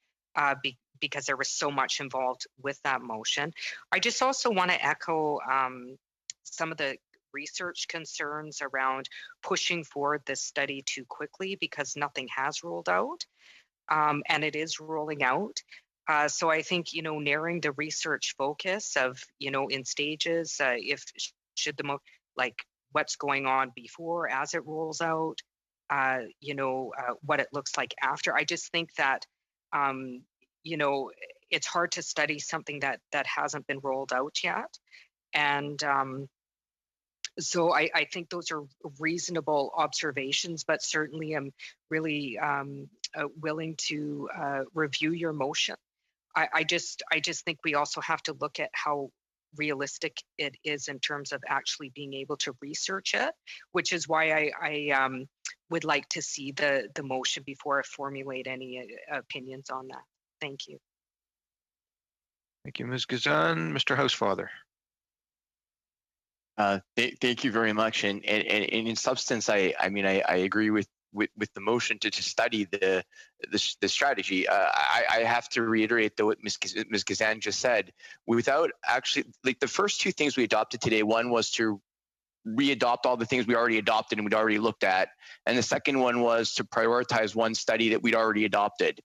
S9: because there was so much involved with that motion. I just also want to echo some of the research concerns around pushing forward this study too quickly because nothing has rolled out and it is rolling out. So I think, narrowing the research focus of, in stages, what's going on before as it rolls out, what it looks like after. I just think that, it's hard to study something that hasn't been rolled out yet. And so I think those are reasonable observations, but certainly I'm really willing to review your motion I just think we also have to look at how realistic it is in terms of actually being able to research it, which is why I would like to see the motion before I formulate any opinions on that. Thank you.
S4: Thank you, Ms. Gazan. Mr. Housefather.
S12: Thank you very much. And in substance, I mean, I agree with the motion to study the strategy. I have to reiterate though what Ms. Gazan just said. Without actually, like the first two things we adopted today, one was to re-adopt all the things we already adopted and we'd already looked at, and the second one was to prioritize one study that we'd already adopted.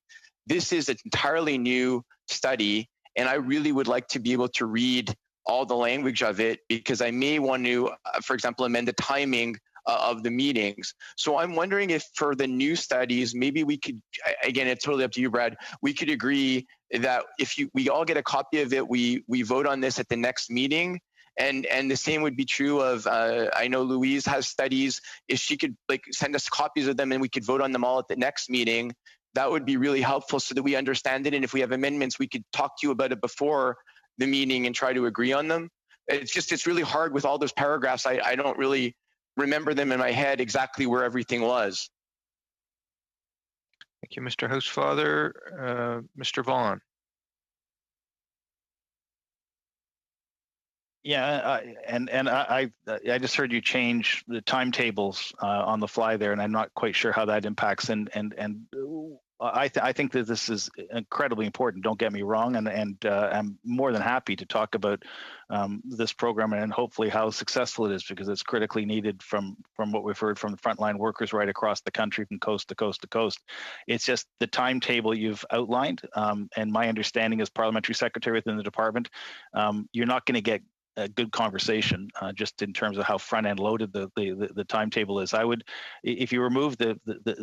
S12: This is an entirely new study, and I really would like to be able to read all the language of it, because I may want to, for example, amend the timing of the meetings. So I'm wondering if for the new studies, maybe we could, again, it's totally up to you, Brad, we could agree that if we all get a copy of it, we vote on this at the next meeting. And the same would be true of, I know Louise has studies, if she could like send us copies of them and we could vote on them all at the next meeting, that would be really helpful so that we understand it. And if we have amendments, we could talk to you about it before the meeting and try to agree on them. It's really hard with all those paragraphs. I don't really remember them in my head exactly where everything was.
S4: Thank you, Mr. Housefather. Mr. Vaughn.
S3: Yeah, and I just heard you change the timetables on the fly there, and I'm not quite sure how that impacts. And I think that this is incredibly important. Don't get me wrong, and I'm more than happy to talk about this program and hopefully how successful it is, because it's critically needed from what we've heard from the frontline workers right across the country, from coast to coast to coast. It's just the timetable you've outlined, and my understanding as parliamentary secretary within the department, you're not going to get a good conversation just in terms of how front end loaded the timetable is. I would, if you remove the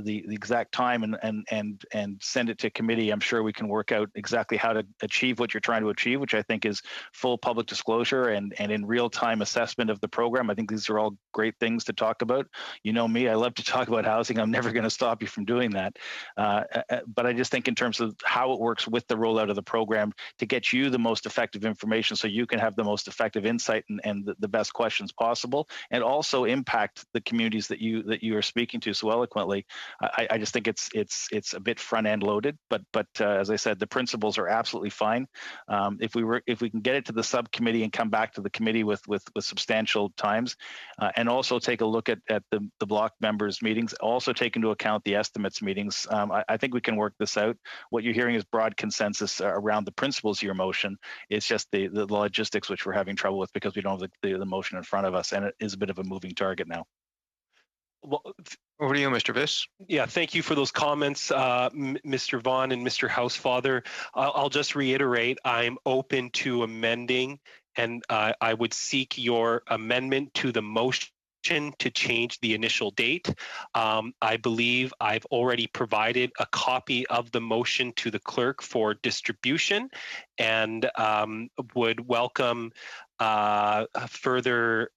S3: exact time and send it to committee, I'm sure we can work out exactly how to achieve what you're trying to achieve, which I think is full public disclosure and in real time assessment of the program. I think these are all great things to talk about. You know me, I love to talk about housing. I'm never going to stop you from doing that. But I just think in terms of how it works with the rollout of the program to get you the most effective information so you can have the most effective insight and the best questions possible, and also impact the communities that you are speaking to so eloquently. I just think it's a bit front end loaded, but as I said, the principles are absolutely fine. If we can get it to the subcommittee and come back to the committee with substantial times, and also take a look at the block members meetings, also take into account the estimates meetings. I think we can work this out. What you're hearing is broad consensus around the principles of your motion. It's just the logistics which we're having trouble with because we don't have the motion in front of us, and it is a bit of a moving target now.
S4: Well, over to you, Mr. Viss.
S14: Yeah, thank you for those comments, Mr. Vaughn and Mr. Housefather. I'll just reiterate, I'm open to amending, and I would seek your amendment to the motion to change the initial date. I believe I've already provided a copy of the motion to the clerk for distribution, and would welcome further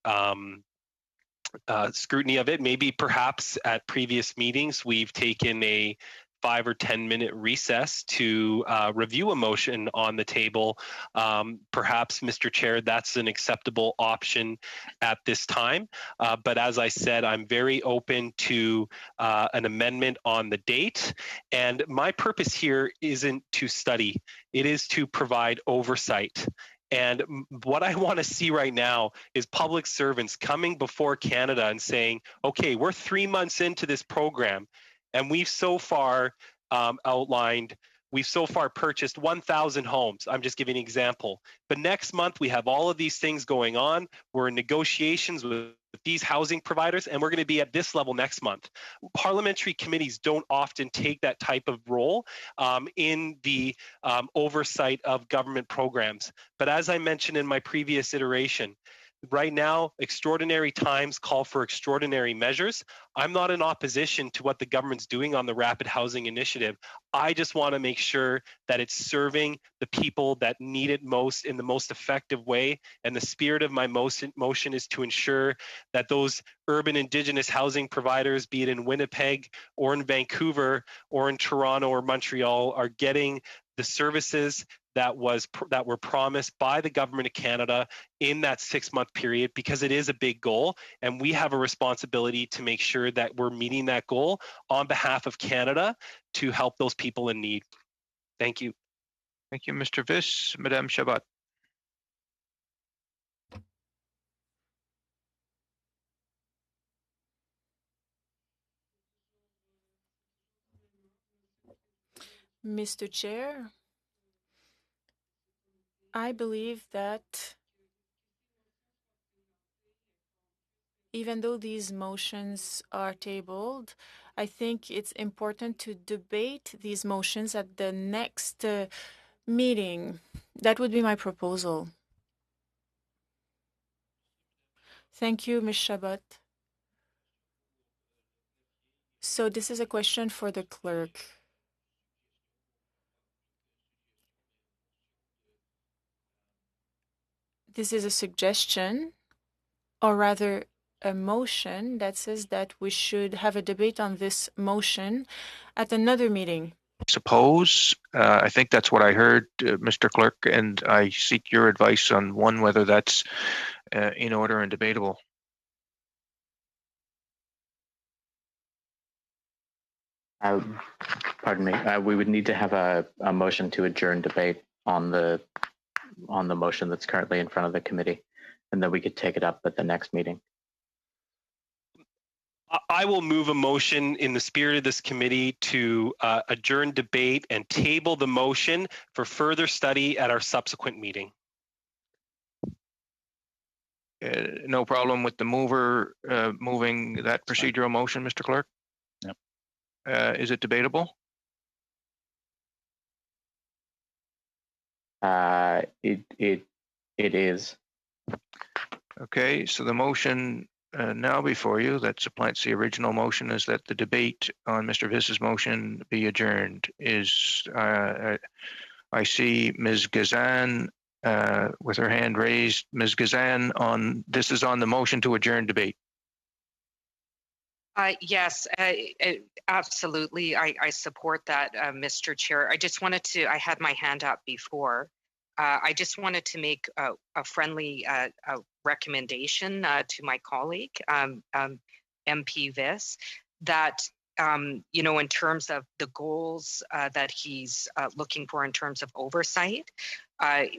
S14: scrutiny of it. Maybe perhaps at previous meetings we've taken a 5 or 10 minute recess to review a motion on the table. Perhaps, Mr. Chair, that's an acceptable option at this time. But as I said, I'm very open to an amendment on the date. And my purpose here isn't to study, it is to provide oversight. And what I want to see right now is public servants coming before Canada and saying, okay, we're 3 months into this program, and we've so far we've so far purchased 1,000 homes. I'm just giving an example. But next month, we have all of these things going on. We're in negotiations with these housing providers, and we're going to be at this level next month. Parliamentary committees don't often take that type of role in the oversight of government programs. But as I mentioned in my previous iteration, right now, extraordinary times call for extraordinary measures. I'm not in opposition to what the government's doing on the Rapid Housing Initiative. I just want to make sure that it's serving the people that need it most in the most effective way. And the spirit of my motion is to ensure that those urban Indigenous housing providers, be it in Winnipeg or in Vancouver or in Toronto or Montreal, are getting the services that were promised by the government of Canada in that 6-month period, because it is a big goal, and we have a responsibility to make sure that we're meeting that goal on behalf of Canada to help those people in need. Thank you.
S4: Thank you, Mr. Viss. Madame Chabot.
S7: Mr. Chair, I believe that even though these motions are tabled, I think it's important to debate these motions at the next meeting. That would be my proposal. Thank you, Ms. Chabot. So this is a question for the clerk. This is a suggestion, or rather a motion that says that we should have a debate on this motion at another meeting.
S4: Suppose, I think that's what I heard, Mr. Clerk, and I seek your advice on one, whether that's in order and debatable.
S1: Pardon me. We would need to have a motion to adjourn debate on the motion that's currently in front of the committee, and then we could take it up at the next meeting.
S14: I will move a motion in the spirit of this committee to adjourn debate and table the motion for further study at our subsequent meeting.
S4: No problem with the mover moving that procedural motion, Mr. Clerk?
S3: Yep.
S4: Is it debatable?
S1: It is.
S4: Okay, so the motion now before you that supplants the original motion is that the debate on Mr. Viss's motion be adjourned. I see Ms. Gazan with her hand raised. Ms. Gazan, this is on the motion to adjourn debate.
S9: Yes, absolutely. I support that, Mr. Chair. I just wanted to, I had my hand up before. I just wanted to make a friendly recommendation to my colleague, MP Viss, that, in terms of the goals that he's looking for in terms of oversight,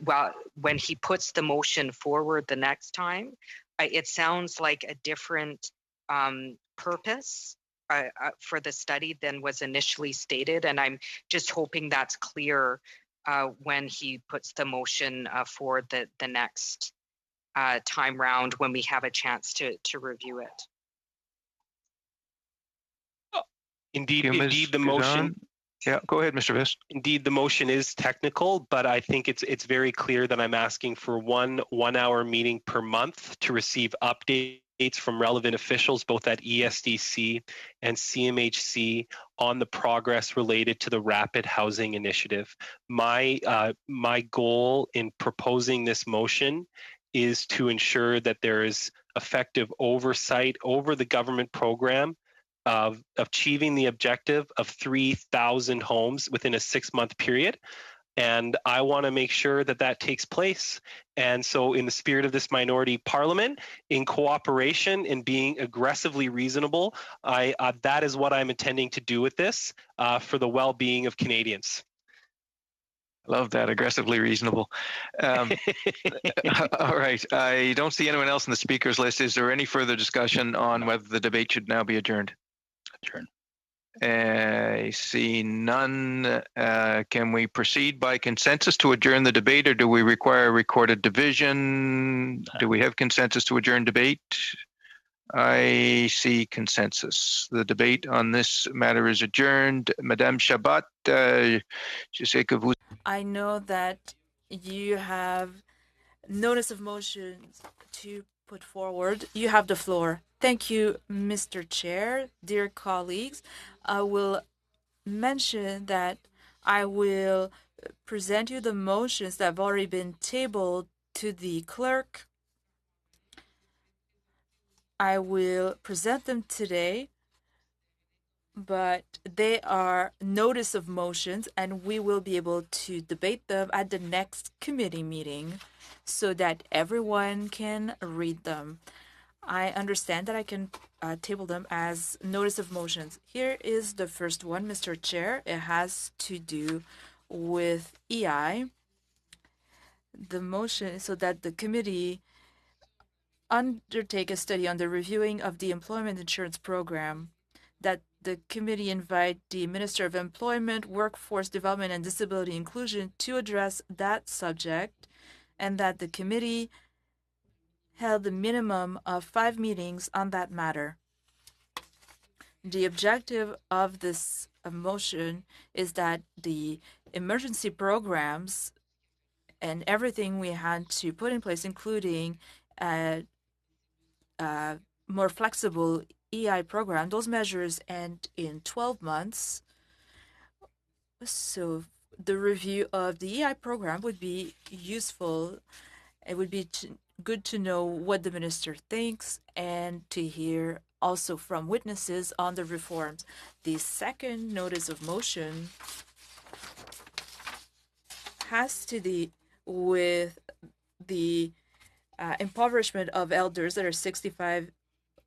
S9: well, when he puts the motion forward the next time, it sounds like a different purpose for the study than was initially stated. And I'm just hoping that's clear when he puts the motion for the next time round when we have a chance to review it.
S14: Indeed, the motion.
S4: Yeah, go ahead, Mr. Viss.
S14: Indeed, the motion is technical, but I think it's very clear that I'm asking for one hour meeting per month to receive updates from relevant officials, both at ESDC and CMHC, on the progress related to the Rapid Housing Initiative. My goal in proposing this motion is to ensure that there is effective oversight over the government program of achieving the objective of 3,000 homes within a 6-month period. And I want to make sure that that takes place. And so in the spirit of this minority parliament, in cooperation and being aggressively reasonable, that is what I'm intending to do with this for the well-being of Canadians.
S4: Love that, aggressively reasonable. All right, I don't see anyone else in the speakers list. Is there any further discussion on whether the debate should now be adjourned?
S3: Adjourn.
S4: I see none. Can we proceed by consensus to adjourn the debate, or do we require a recorded division? Do we have consensus to adjourn debate? I see consensus. The debate on this matter is adjourned. Madame Chabot, je sais que vous...
S11: I know that you have notice of motions to put forward. You have the floor. Thank you, Mr. Chair. Dear colleagues, I will mention that I will present you the motions that have already been tabled to the clerk. I will present them today but they are notice of motions, and we will be able to debate them at the next committee meeting so that everyone can read them. I understand that I can table them as notice of motions. Here is the first one, Mr. Chair. It has to do with EI. The motion is so that the committee undertake a study on the reviewing of the employment insurance program, that the committee invite the Minister of Employment, Workforce Development, and Disability Inclusion to address that subject, and that the committee held a minimum of 5 meetings on that matter. The objective of this motion is that the emergency programs and everything we had to put in place, including a more flexible EI program, those measures end in 12 months. So the review of the EI program would be useful. It would be good to know what the minister thinks and to hear also from witnesses on the reforms. The second notice of motion has to do with the impoverishment of elders that are 65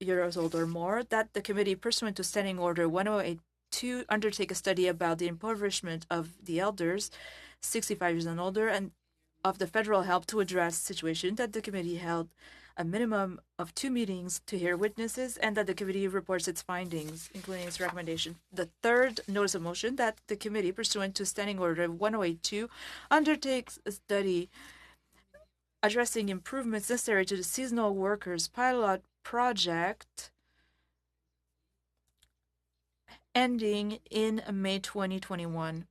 S11: years old or more, that the committee, pursuant to Standing Order 1082, undertake a study about the impoverishment of the elders 65 years and older and of the federal help to address the situation, that the committee held a minimum of 2 meetings to hear witnesses, and that the committee reports its findings, including its recommendation. The third notice of motion, that the committee, pursuant to Standing Order 1082, undertakes a study addressing improvements necessary to the seasonal workers pilot project ending in May 2021.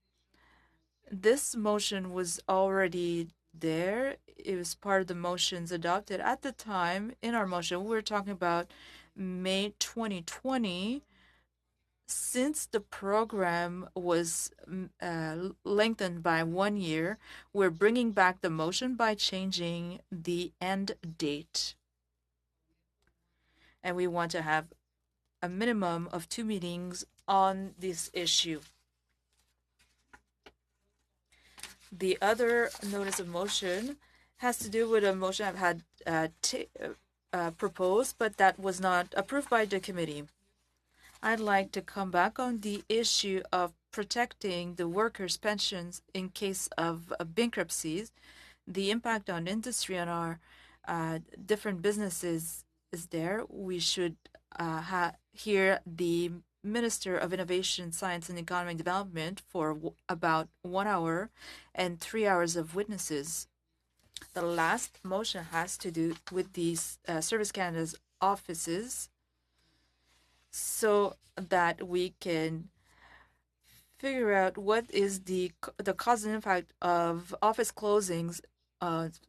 S11: This motion was already there. It was part of the motions adopted at the time. In our motion, we were talking about May 2020. Since the program was lengthened by 1 year, we're bringing back the motion by changing the end date. And we want to have a minimum of 2 meetings on this issue. The other notice of motion has to do with a motion I've had proposed, but that was not approved by the committee. I'd like to come back on the issue of protecting the workers' pensions in case of bankruptcies. The impact on industry on our different businesses is there. We should hear the Minister of Innovation, Science and Economic Development for about 1 hour and 3 hours of witnesses. The last motion has to do with the Service Canada's offices, so that we can figure out what is the cause and impact of office closings of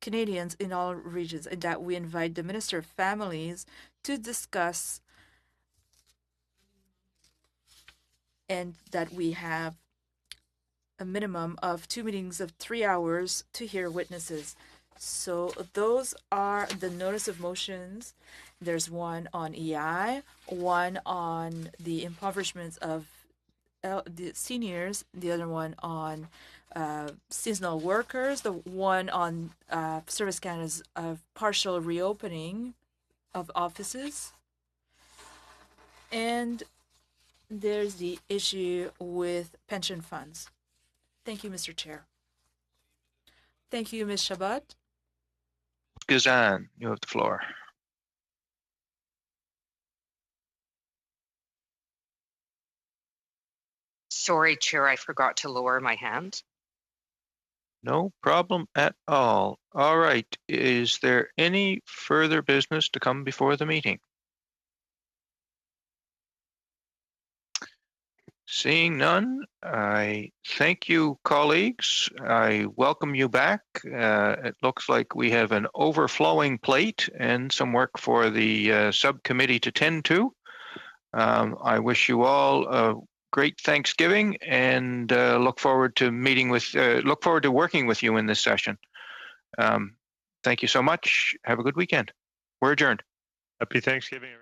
S11: Canadians in all regions, and that we invite the Minister of Families to discuss, and that we have a minimum of 2 meetings of 3 hours to hear witnesses. So those are the notice of motions. There's one on EI, one on the impoverishment of the seniors, the other one on seasonal workers, the one on Service Canada's partial reopening of offices, and there's the issue with pension funds. Thank you, Mr. Chair. Thank you, Ms. Chabot.
S4: Guzan, you have the floor.
S9: Sorry, Chair, I forgot to lower my hand.
S4: No problem at all. All right. Is there any further business to come before the meeting? Seeing none, I thank you, colleagues. I welcome you back. It looks like we have an overflowing plate and some work for the subcommittee to tend to. I wish you all a great Thanksgiving and look forward to working with you in this session. Thank you so much. Have a good weekend. We're adjourned.
S2: Happy Thanksgiving, everyone.